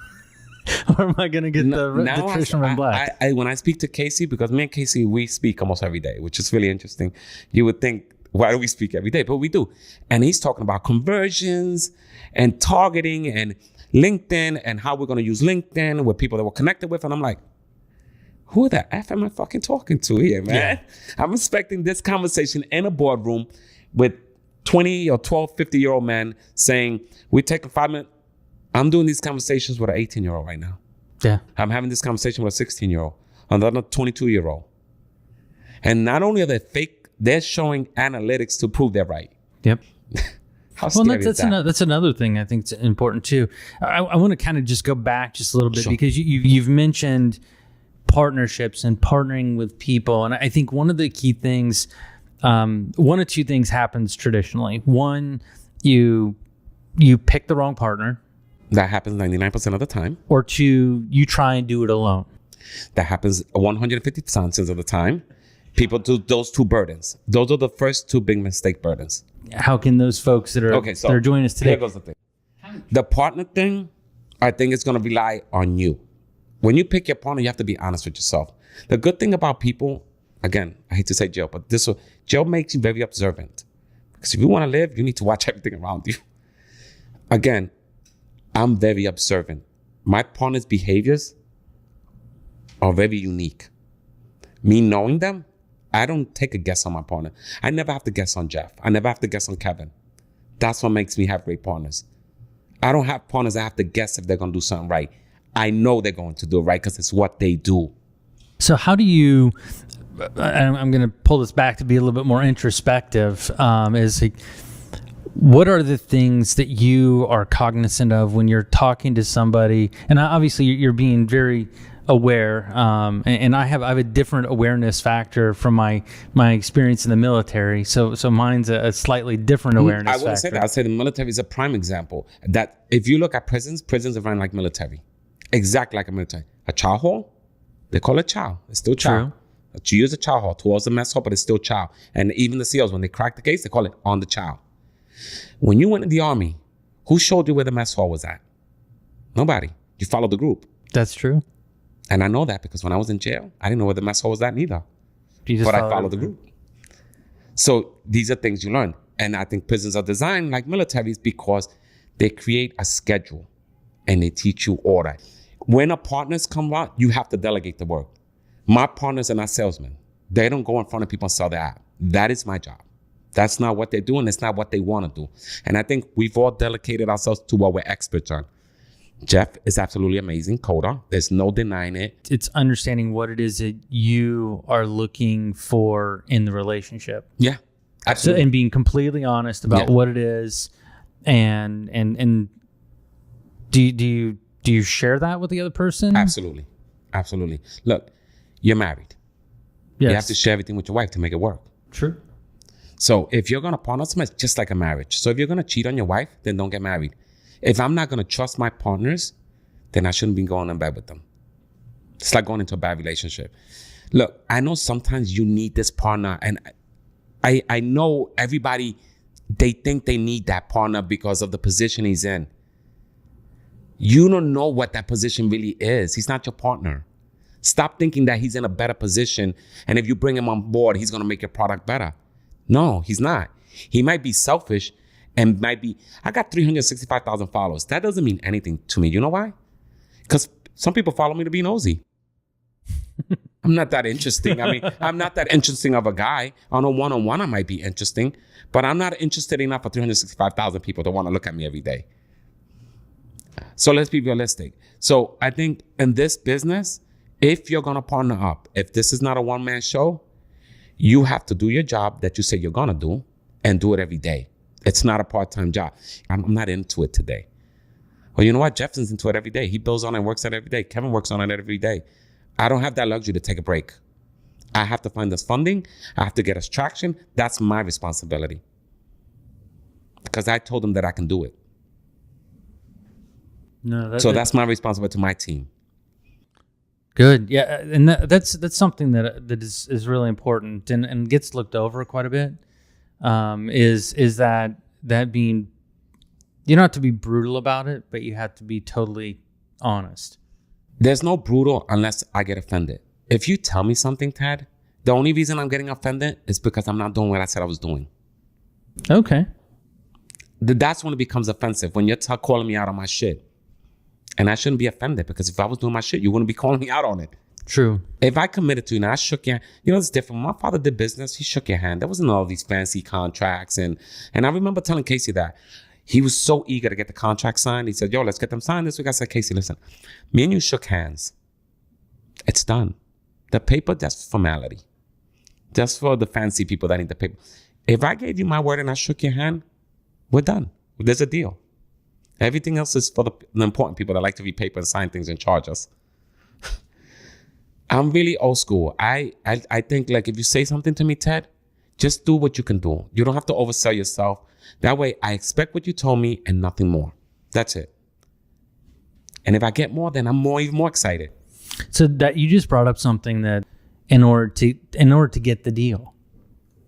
Or am I going to get the fisherman black? When I speak to Casey, because me and Casey, we speak almost every day, which is really interesting. You would think, why do we speak every day? But we do. And he's talking about conversions and targeting and LinkedIn and how we're going to use LinkedIn with people that we're connected with. And I'm like, who the F am I fucking talking to here, man? Yeah. I'm expecting this conversation in a boardroom with 20 or 12, 50-year-old men saying, we're taking 5 minutes. I'm doing these conversations with an 18-year-old right now. Yeah. I'm having this conversation with a 16-year-old, another 22-year-old. And not only are they fake, they're showing analytics to prove they're right. Yep. How scary is that? That's another thing I think is important too. I want to kind of just go back just a little bit because you've mentioned partnerships and partnering with people. And I think one of the key things, one of two things happens traditionally. One, you pick the wrong partner. That happens 99% of the time. Or two, you try and do it alone. That happens 150% of the time. People do those two burdens. Those are the first two big mistake burdens. How can those folks that are joining us today? Here goes the thing. The partner thing, I think it's going to rely on you. When you pick your partner, you have to be honest with yourself. The good thing about people, again, I hate to say jail, but jail makes you very observant. Because if you want to live, you need to watch everything around you. Again, I'm very observant. My partner's behaviors are very unique. Me knowing them, I don't take a guess on my partner. I never have to guess on Jeff. I never have to guess on Kevin. That's what makes me have great partners. I don't have partners I have to guess if they're going to do something right. I know they're going to do it right because it's what they do. So how do you, I'm going to pull this back to be a little bit more introspective, what are the things that you are cognizant of when you're talking to somebody? And obviously you're being very aware, and I have a different awareness factor from my experience in the military. So mine's a slightly different awareness factor. I wouldn't say that. I'd say the military is a prime example. That if you look at prisons are run like military. Exactly like a military. A chow hall, they call it chow. It's still chow. True. You use a chow hall towards the mess hall, but it's still chow. And even the SEALs, when they crack the case, they call it on the chow. When you went in the Army, who showed you where the mess hall was at? Nobody. You followed the group. That's true. And I know that because when I was in jail, I didn't know where the mess hall was at neither. But I followed the group. So these are things you learn. And I think prisons are designed like militaries because they create a schedule and they teach you order. When a partners come out, you have to delegate the work. My partners are not salesmen. They don't go in front of people and sell their app. That is my job. That's not what they're doing. It's not what they want to do. And I think we've all delegated ourselves to what we're experts on. Jeff is absolutely amazing coder. There's no denying it. It's understanding what it is that you are looking for in the relationship. Yeah, absolutely. And being completely honest about what it is. And do you share that with the other person? Absolutely. Absolutely. Look, you're married. Yes. You have to share everything with your wife to make it work. True. So if you're going to partner someone, it's just like a marriage. So if you're going to cheat on your wife, then don't get married. If I'm not going to trust my partners, then I shouldn't be going in bed with them. It's like going into a bad relationship. Look, I know sometimes you need this partner, and I know everybody, they think they need that partner because of the position he's in. You don't know what that position really is. He's not your partner. Stop thinking that he's in a better position, and if you bring him on board, he's going to make your product better. No, he's not. He might be selfish and might be, I got 365,000 followers. That doesn't mean anything to me. You know why? Because some people follow me to be nosy. I'm not that interesting. I mean, I'm not that interesting of a guy. On a one-on-one, I might be interesting, but I'm not interested enough for 365,000 people to want to look at me every day. So let's be realistic. So I think in this business, if you're going to partner up, if this is not a one-man show, you have to do your job that you say you're going to do and do it every day. It's not a part-time job. I'm not into it today. Well, you know what? Jeff's into it every day. He builds on it and works on it every day. Kevin works on it every day. I don't have that luxury to take a break. I have to find us funding. I have to get us traction. That's my responsibility. Because I told them that I can do it. That's my responsibility to my team. Good. Yeah. And that's something that is really important and gets looked over quite a bit. Is that being, you don't have to be brutal about it, but you have to be totally honest. There's no brutal unless I get offended. If you tell me something, Ted, the only reason I'm getting offended is because I'm not doing what I said I was doing. Okay. That's when it becomes offensive, when you're calling me out on my shit. And I shouldn't be offended, because if I was doing my shit, you wouldn't be calling me out on it. True. If I committed to you and I shook your hand, it's different. My father did business. He shook your hand. There wasn't all these fancy contracts. And I remember telling Casey that he was so eager to get the contract signed. He said, yo, let's get them signed this week. I said, Casey, listen, me and you shook hands. It's done. The paper, that's formality. Just for the fancy people that need the paper. If I gave you my word and I shook your hand, we're done. There's a deal. Everything else is for the important people that like to read paper and sign things and charge us. I'm really old school. I think, like, if you say something to me, Ted, just do what you can do. You don't have to oversell yourself. That way, I expect what you told me and nothing more. That's it. And if I get more, then I'm even more excited. So that you just brought up something that in order to get the deal.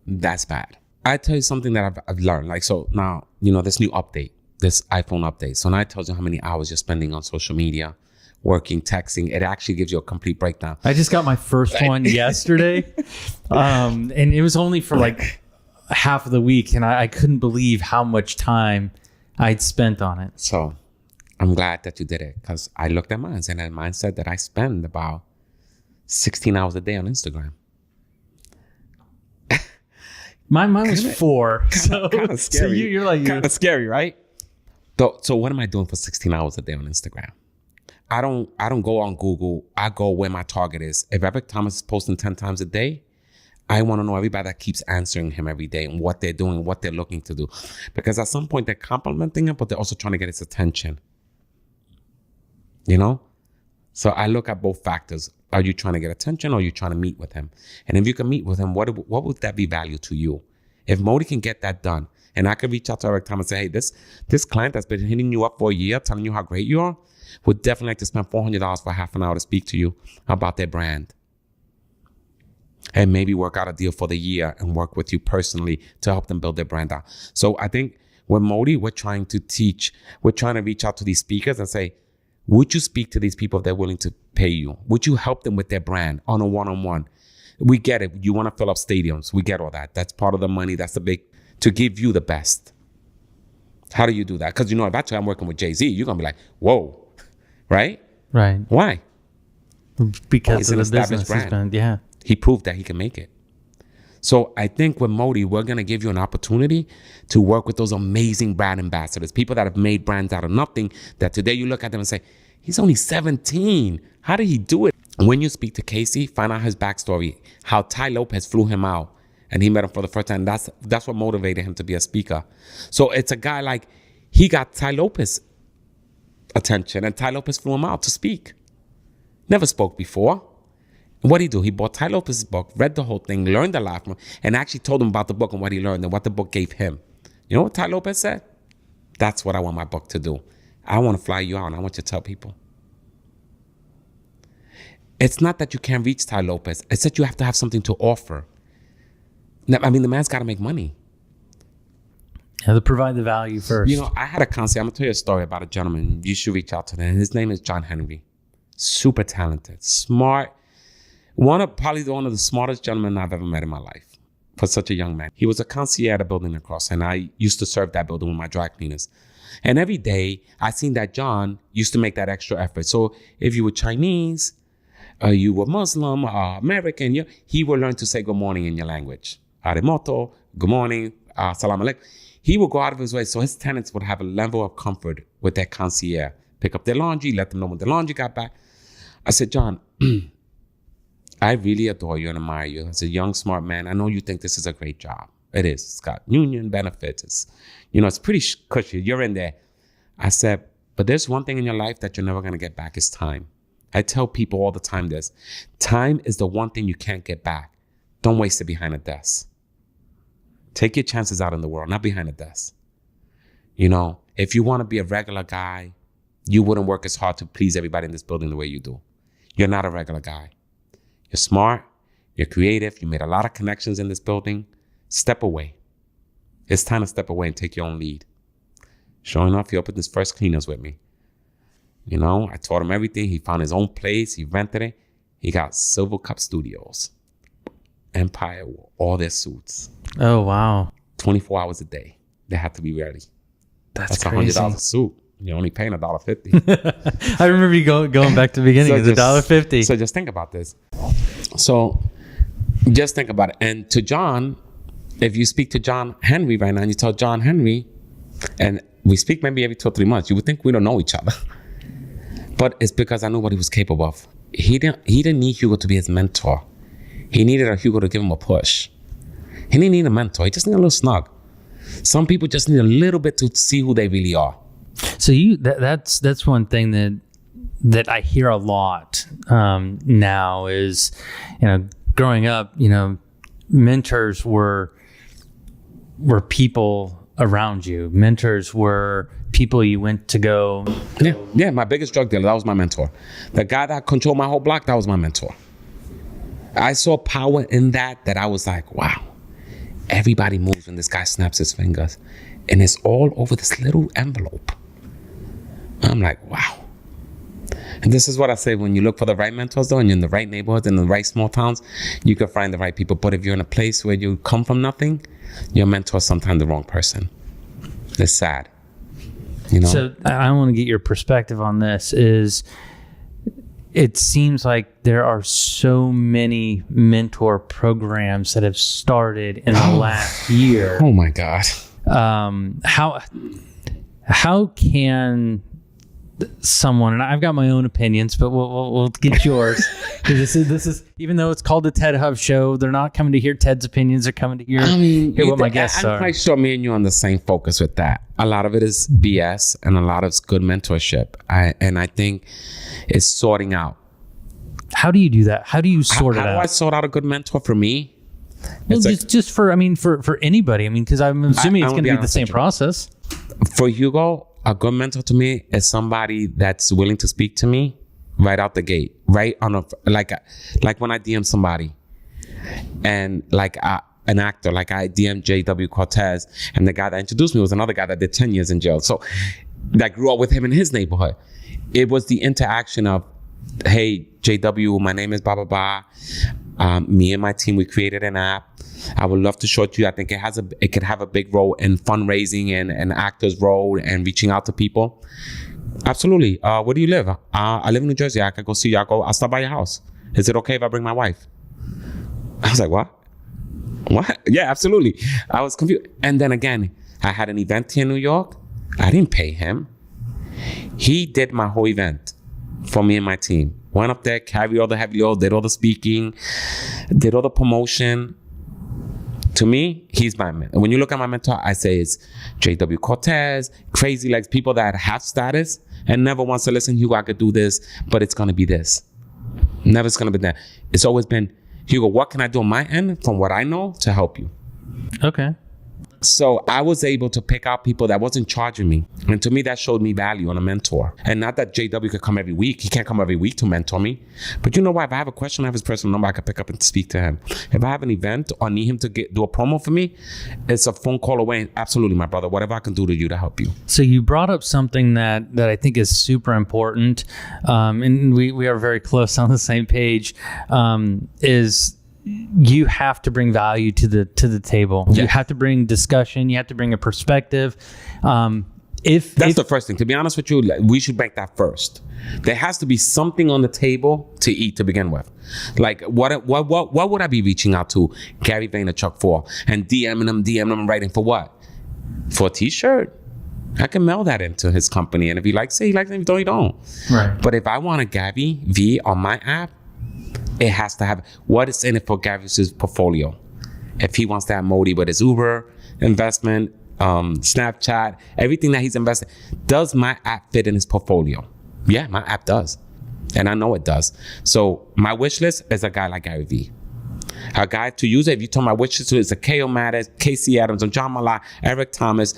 That's bad. I tell you something that I've learned. Like, so now, this new update, this iPhone update. So now it tells you how many hours you're spending on social media, working, texting. It actually gives you a complete breakdown. I just got my first one yesterday. And it was only for like half of the week. And I couldn't believe how much time I'd spent on it. So I'm glad that you did it, because I looked at mine and mine said that I spend about 16 hours a day on Instagram. Mine was 4. Kind of scary. So you're like... Kind of scary, right? So what am I doing for 16 hours a day on Instagram? I don't go on Google. I go where my target is. If Eric Thomas is posting 10 times a day, I want to know everybody that keeps answering him every day and what they're doing, what they're looking to do. Because at some point they're complimenting him, but they're also trying to get his attention. So I look at both factors. Are you trying to get attention, or are you trying to meet with him? And if you can meet with him, what would that be value to you? If MOTI can get that done, and I could reach out to Eric Thomas and say, hey, this client that's been hitting you up for a year, telling you how great you are, would definitely like to spend $400 for half an hour to speak to you about their brand. And maybe work out a deal for the year and work with you personally to help them build their brand out. So I think with MOTI, we're trying to reach out to these speakers and say, would you speak to these people if they're willing to pay you? Would you help them with their brand on a one-on-one? We get it. You want to fill up stadiums. We get all that. That's part of the money. That's to give you the best. How do you do that? Because, if I tell you I'm working with Jay-Z, you're going to be like, whoa, right? Right. Why? Because of the business brand. Yeah. He proved that he can make it. So I think with MOTI, we're going to give you an opportunity to work with those amazing brand ambassadors, people that have made brands out of nothing, that today you look at them and say, he's only 17. How did he do it? When you speak to Casey, find out his backstory, how Ty Lopez flew him out and he met him for the first time. That's what motivated him to be a speaker. So it's a guy like, he got Ty Lopez attention and Ty Lopez flew him out to speak. Never spoke before. What did he do? He bought Ty Lopez's book, read the whole thing, learned a lot from him, and actually told him about the book and what he learned and what the book gave him. You know what Ty Lopez said? That's what I want my book to do. I want to fly you out and I want you to tell people. It's not that you can't reach Ty Lopez. It's that you have to have something to offer. The man's got to make money. Yeah, to provide the value first. I had a concert. I'm going to tell you a story about a gentleman. You should reach out to him. His name is John Henry. Super talented, smart. Probably one of the smartest gentlemen I've ever met in my life for such a young man. He was a concierge at a building across, and I used to serve that building with my dry cleaners. And every day, I seen that John used to make that extra effort. So if you were Chinese, you were Muslim, American, he would learn to say good morning in your language. Arimoto, good morning, salam alaikum. He would go out of his way so his tenants would have a level of comfort with their concierge. Pick up their laundry, let them know when the laundry got back. I said, John, I really adore you and admire you. As a young, smart man, I know you think this is a great job. It is. It's got union benefits. It's pretty cushy. You're in there. I said, but there's one thing in your life that you're never going to get back is time. I tell people all the time this. Time is the one thing you can't get back. Don't waste it behind a desk. Take your chances out in the world, not behind a desk. If you want to be a regular guy, you wouldn't work as hard to please everybody in this building the way you do. You're not a regular guy. You're smart, you're creative, you made a lot of connections in this building. Step away. It's time to step away and take your own lead. Sure enough, he opened his first cleaners with me. You know, I taught him everything. He found his own place. He rented it. He got Silver Cup Studios, Empire, all their suits. Oh, wow. 24 hours a day. They have to be ready. That's $100 crazy. a suit. You're only paying $1.50. I remember you going back to the beginning. It's $1.50. So just think about this. So just think about it. And to John, if you speak to John Henry right now and you tell John Henry, and we speak maybe every 2 or 3 months, you would think we don't know each other. But it's because I knew what he was capable of. He didn't need Hugo to be his mentor. He needed a Hugo to give him a push. He didn't need a mentor. He just needed a little snug. Some people just need a little bit to see who they really are. So that's one thing that I hear a lot now is, growing up, mentors were people around you. Mentors were people you went to go. Yeah, my biggest drug dealer, that was my mentor. The guy that controlled my whole block, that was my mentor. I saw power in that I was like, wow, everybody moves when this guy snaps his fingers. And it's all over this little envelope. I'm like, wow. And this is what I say, when you look for the right mentors though, and you're in the right neighborhoods, in the right small towns, you can find the right people. But if you're in a place where you come from nothing, your mentor is sometimes the wrong person. It's sad. So I want to get your perspective on this. It seems like there are so many mentor programs that have started in the last year. Oh my God. How can someone, and I've got my own opinions, but we'll get yours. This is even though it's called the Ted Huff Show, they're not coming to hear Ted's opinions. They're coming to hear what my guests are. I'm quite sure me and you are on the same focus with that. A lot of it is BS, and a lot of it's good mentorship. I think it's sorting out. How do you do that? How do you sort it out? How do I sort out a good mentor for me? Well, just for anybody. Because I'm assuming it's going to be the same process. For Hugo, a good mentor to me is somebody that's willing to speak to me right out the gate, right on like when I DM somebody, and an actor, like I DM J.W. Cortez, and the guy that introduced me was another guy that did 10 years in jail. So that grew up with him in his neighborhood. It was the interaction of, hey, JW, my name is blah, blah, blah. Me and my team, we created an app. I would love to show it to you. I think it could have a big role in fundraising and actors' role and reaching out to people. Absolutely. Where do you live? I live in New Jersey. I could go see you. I'll stop by your house. Is it okay if I bring my wife? I was like, what? What? Yeah, absolutely. I was confused. And then again, I had an event here in New York. I didn't pay him. He did my whole event for me and my team. Went up there, carried all the heavy load, did all the speaking, did all the promotion. To me, he's my mentor. And when you look at my mentor, I say it's J.W. Cortez, Crazy Legs, people that have status and never wants to listen, Hugo, I could do this, but it's going to be this. Never it's going to be that. It's always been, Hugo, what can I do on my end from what I know to help you? Okay. So I was able to pick out people that wasn't charging me. And to me, that showed me value on a mentor. And not that JW could come every week. He can't come every week to mentor me. But you know what? If I have a question, I have his personal number. I can pick up and speak to him. If I have an event or need him to do a promo for me, it's a phone call away. Absolutely, my brother. Whatever I can do to you to help you. So you brought up something that I think is super important. And we are very close on the same page, is you have to bring value to the table. Yes. You have to bring discussion. You have to bring a perspective. If that's the first thing, to be honest with you, we should make that first. There has to be something on the table to eat to begin with. Like what would I be reaching out to Gary Vaynerchuk for and DMing him, writing for what? For a t-shirt? I can mail that into his company, and if he likes it, he likes it. If he don't. Right. But if I want a Gary V on my app, it has to have what is in it for Gary's portfolio. If he wants to have MOTI with his Uber investment, Snapchat, everything that he's invested, does my app fit in his portfolio? Yeah, my app does. And I know it does. So my wish list is a guy like Gary V. A guy to use it, if you tell my wish list, it's a K.O. Mattis, Casey Adams, or John Malai, Eric Thomas.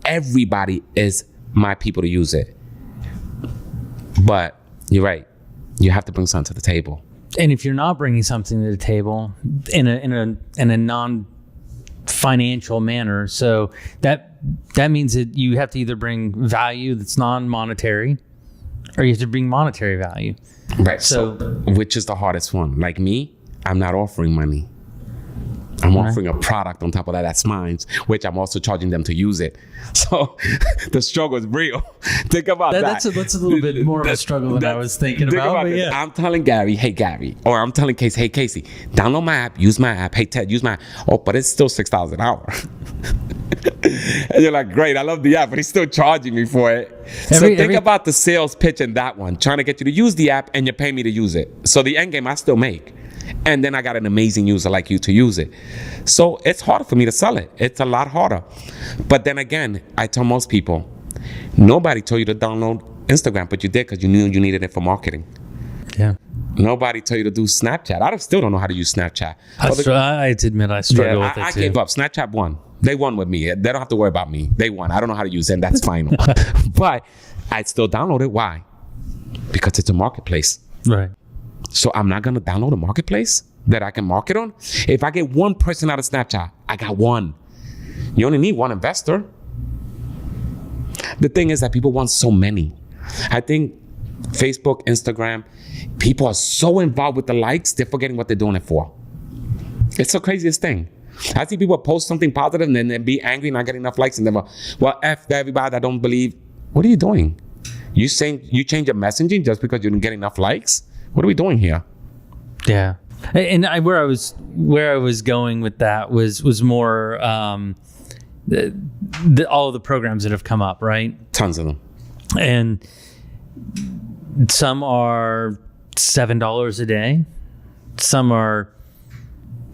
Everybody is my people to use it. But you're right. You have to bring something to the table. And if you're not bringing something to the table in a non financial manner. So that means that you have to either bring value that's non-monetary, or you have to bring monetary value. Right. So which is the hardest one? Like me, I'm not offering money. I'm offering a product on top of that. That's mine, which I'm also charging them to use it. So the struggle is real. Think about that. That's a little bit more of a struggle than I was thinking about. But yeah. I'm telling Gary, hey, Gary. Or I'm telling Casey, hey, Casey, download my app, use my app. Hey, Ted, use my app. Oh, but it's still $6 an hour. And you're like, great, I love the app, but he's still charging me for it. So think about the sales pitch in that one, trying to get you to use the app and you pay me to use it. So the end game I still make. And then I got an amazing user like you to use it. So it's harder for me to sell it. It's a lot harder. But then again, I tell most people, nobody told you to download Instagram, but you did because you knew you needed it for marketing. Yeah. Nobody told you to do Snapchat. I still don't know how to use Snapchat. I have to admit, I struggle with it too. I gave up. Snapchat won. They won with me. They don't have to worry about me. They won. I don't know how to use it, and that's final. But I still download it. Why? Because it's a marketplace. Right. So I'm not going to download a marketplace that I can market on. If I get one person out of Snapchat, I got one. You only need one investor. The thing is that people want so many. I think Facebook, Instagram, people are so involved with the likes, they're forgetting what they're doing it for. It's the craziest thing. I see people post something positive and then be angry, not getting enough likes, and then, well, F everybody that don't believe. What are you doing? You saying you change your messaging just because you didn't get enough likes? What are we doing here? Yeah, and where I was going with that was more all of the programs that have come up, right? Tons of them, and some are $7 a day, some are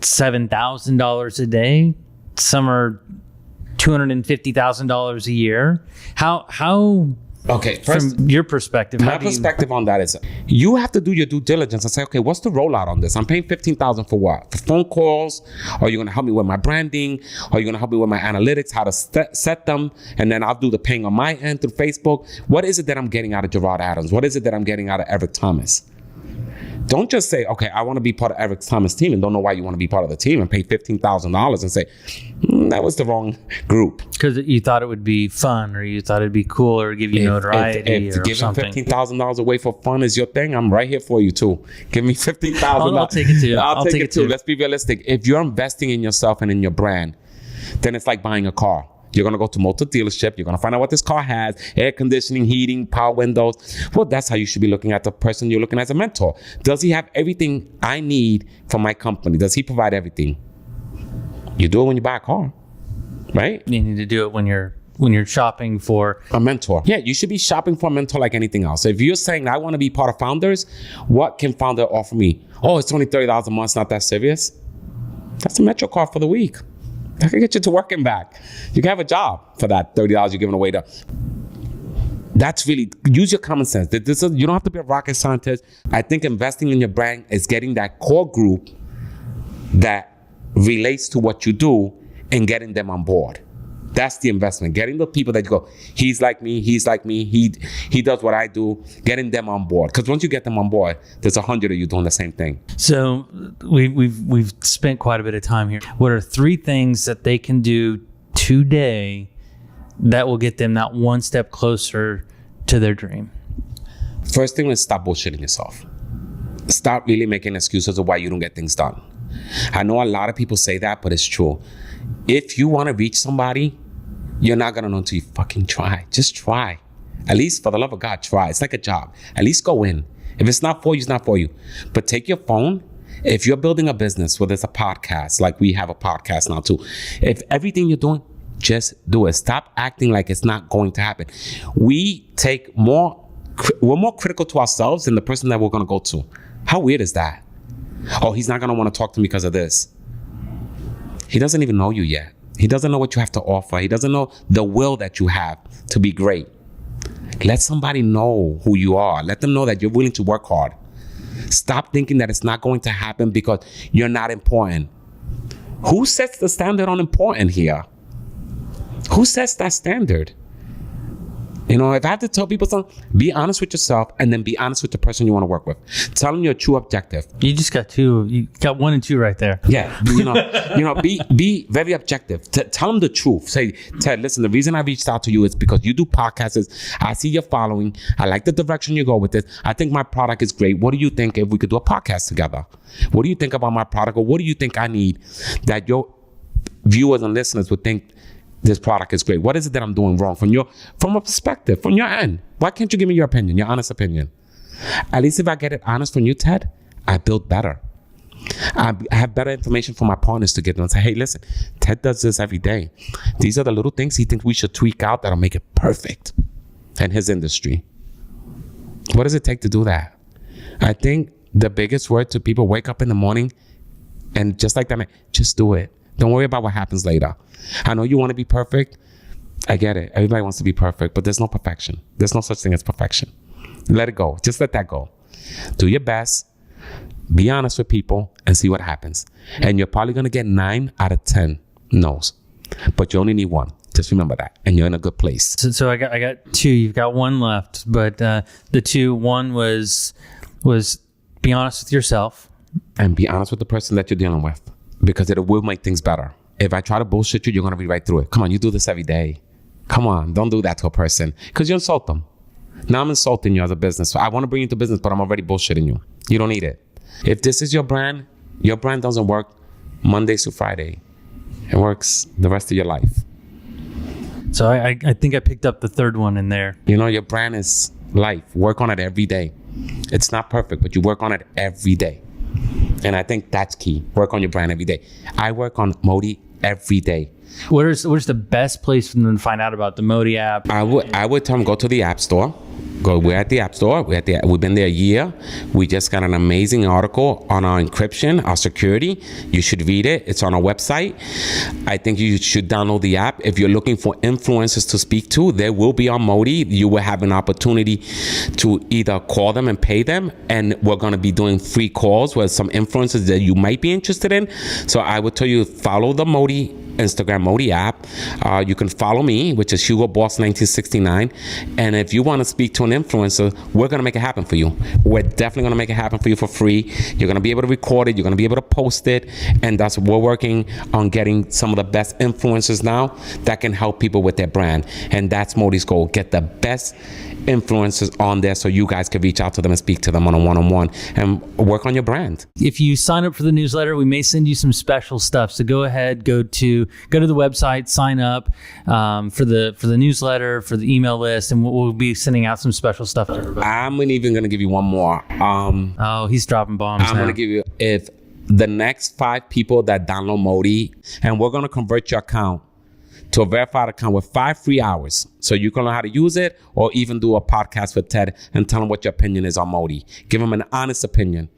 $7,000 a day, some are $250,000 a year. How? Okay, first, from your perspective, my perspective on that is you have to do your due diligence and say, okay, what's the rollout on this? I'm paying $15,000 for what? For phone calls? Are you going to help me with my branding? Are you going to help me with my analytics, how to set them? And then I'll do the paying on my end through Facebook. What is it that I'm getting out of Gerard Adams? What is it that I'm getting out of Eric Thomas? Don't just say, okay, I want to be part of Eric Thomas' team and don't know why you want to be part of the team and pay $15,000 and say, that was the wrong group. Because you thought it would be fun or you thought it'd be cool or give you notoriety or something. Giving $15,000 away for fun is your thing, I'm right here for you too. Give me $15,000. I'll take it too. I'll take it too. Let's be realistic. If you're investing in yourself and in your brand, then it's like buying a car. You're going to go to motor dealership. You're going to find out what this car has, air conditioning, heating, power windows. Well, that's how you should be looking at the person you're looking at as a mentor. Does he have everything I need for my company? Does he provide everything? You do it when you buy a car, right? You need to do it when you're shopping for a mentor. Yeah, you should be shopping for a mentor like anything else. If you're saying, I want to be part of Founders, what can Founder offer me? Oh, it's only $30 a month. It's not that serious. That's a Metro car for the week. That can get you to work and back. You can have a job for that $30 you're giving away. That's really, use your common sense. You don't have to be a rocket scientist. I think investing in your brand is getting that core group that relates to what you do and getting them on board. That's the investment. Getting the people that you go, he's like me, he does what I do, getting them on board. Because once you get them on board, there's 100 of you doing the same thing. So we've spent quite a bit of time here. What are 3 things that they can do today that will get them that one step closer to their dream? First thing is stop bullshitting yourself. Stop really making excuses of why you don't get things done. I know a lot of people say that, but it's true. If you want to reach somebody, you're not going to know until you fucking try. Just try. At least for the love of God, try. It's like a job. At least go in. If it's not for you, it's not for you. But take your phone. If you're building a business, whether it's a podcast, like we have a podcast now too. If everything you're doing, just do it. Stop acting like it's not going to happen. We're more critical to ourselves than the person that we're going to go to. How weird is that? Oh, he's not going to want to talk to me because of this. He doesn't even know you yet. He doesn't know what you have to offer. He doesn't know the will that you have to be great. Let somebody know who you are. Let them know that you're willing to work hard. Stop thinking that it's not going to happen because you're not important. Who sets the standard on important here? Who sets that standard? If I have to tell people something, be honest with yourself and then be honest with the person you want to work with. Tell them your true objective. You just got two. You got 1 and 2 right there. Yeah. Be very objective. Tell them the truth. Say, Ted, listen, the reason I reached out to you is because you do podcasts. I see your following. I like the direction you go with it. I think my product is great. What do you think if we could do a podcast together? What do you think about my product? Or what do you think I need that your viewers and listeners would think this product is great? What is it that I'm doing wrong from a perspective, from your end? Why can't you give me your opinion, your honest opinion? At least if I get it honest from you, Ted, I build better. I have better information for my partners to get them and say, hey, listen, Ted does this every day. These are the little things he thinks we should tweak out that'll make it perfect in his industry. What does it take to do that? I think the biggest word to people, wake up in the morning and just like that, just do it. Don't worry about what happens later. I know you want to be perfect. I get it. Everybody wants to be perfect, but there's no perfection. There's no such thing as perfection. Let it go. Just let that go. Do your best. Be honest with people and see what happens. And you're probably going to get 9 out of 10 no's, but you only need 1. Just remember that. And you're in a good place. So I got 2. You've got 1 left, but the 2, 1 was be honest with yourself. And be honest with the person that you're dealing with, because it will make things better. If I try to bullshit you, you're going to be right through it. Come on, you do this every day. Come on, don't do that to a person because you insult them. Now I'm insulting you as a business. So I want to bring you to business, but I'm already bullshitting you. You don't need it. If this is your brand doesn't work Monday to Friday. It works the rest of your life. So I think I picked up the 3rd one in there. Your brand is life. Work on it every day. It's not perfect, but you work on it every day. And I think that's key. Work on your brand every day. I work on MOTI every day. Where's the best place for them to find out about the MOTI app? I would tell them go to the App Store. We're at the App Store. We've been there a year. We just got an amazing article on our encryption, our security. You should read it. It's on our website. I think you should download the app. If you're looking for influencers to speak to, they will be on MOTI. You will have an opportunity to either call them and pay them. And we're going to be doing free calls with some influencers that you might be interested in. So I would tell you, follow the MOTI Instagram MOTI app. You can follow me, which is Hugo Boss 1969. And if you want to speak to an influencer, we're going to make it happen for you. We're definitely going to make it happen for you for free. You're going to be able to record it. You're going to be able to post it. And we're working on getting some of the best influencers now that can help people with their brand. And that's MOTI's goal. Get the best influencers on there so you guys can reach out to them and speak to them on a one-on-one and work on your brand. If you sign up for the newsletter, we may send you some special stuff. So go ahead, go to the website, sign up for the newsletter, for the email list, and we'll be sending out some special stuff to everybody. I'm even going to give you one more. He's dropping bombs. I'm going to give you, if the next 5 people that download MOTI, and we're going to convert your account to a verified account with 5 free hours. So you can learn how to use it or even do a podcast with Ted and tell him what your opinion is on MOTI. Give him an honest opinion.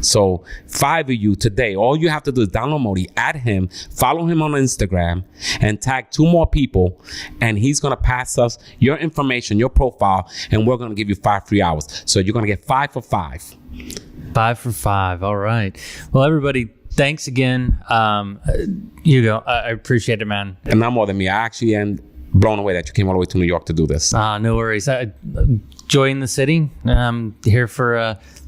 So 5 of you today, all you have to do is download MOTI, add him, follow him on Instagram, and tag 2 more people. And he's going to pass us your information, your profile, and we're going to give you 5 free hours. So you're going to get 5 for 5. 5 for 5. All right. Well, everybody, thanks again. Hugo, I appreciate it, man. And not more than me. I actually am blown away that you came all the way to New York to do this. No worries. Joy in the city.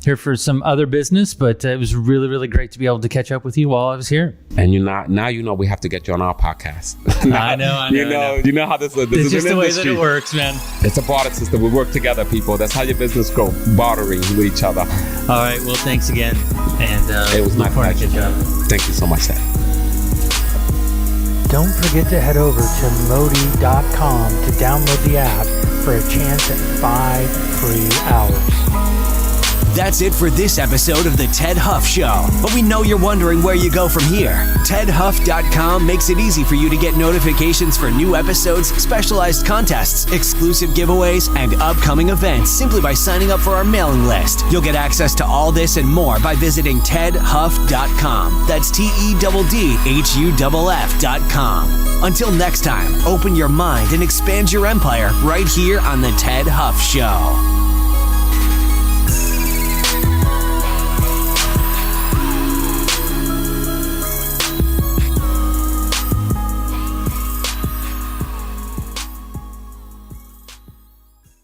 Here for some other business, but it was really, really great to be able to catch up with you while I was here. And now you know we have to get you on our podcast. I know. You know how this it's is just an the way industry. that it works, man. It's a barter system. We work together, people. That's how your business grow, bartering with each other. All right. Well, thanks again. And it was my pleasure. Thank you so much, Ted. Don't forget to head over to MOTI.com to download the app for a chance at 5 free hours. That's it for this episode of The Ted Huff Show. But we know you're wondering where you go from here. TedHuff.com makes it easy for you to get notifications for new episodes, specialized contests, exclusive giveaways, and upcoming events simply by signing up for our mailing list. You'll get access to all this and more by visiting TedHuff.com. That's TEDDHUFF.com. Until next time, open your mind and expand your empire right here on The Ted Huff Show.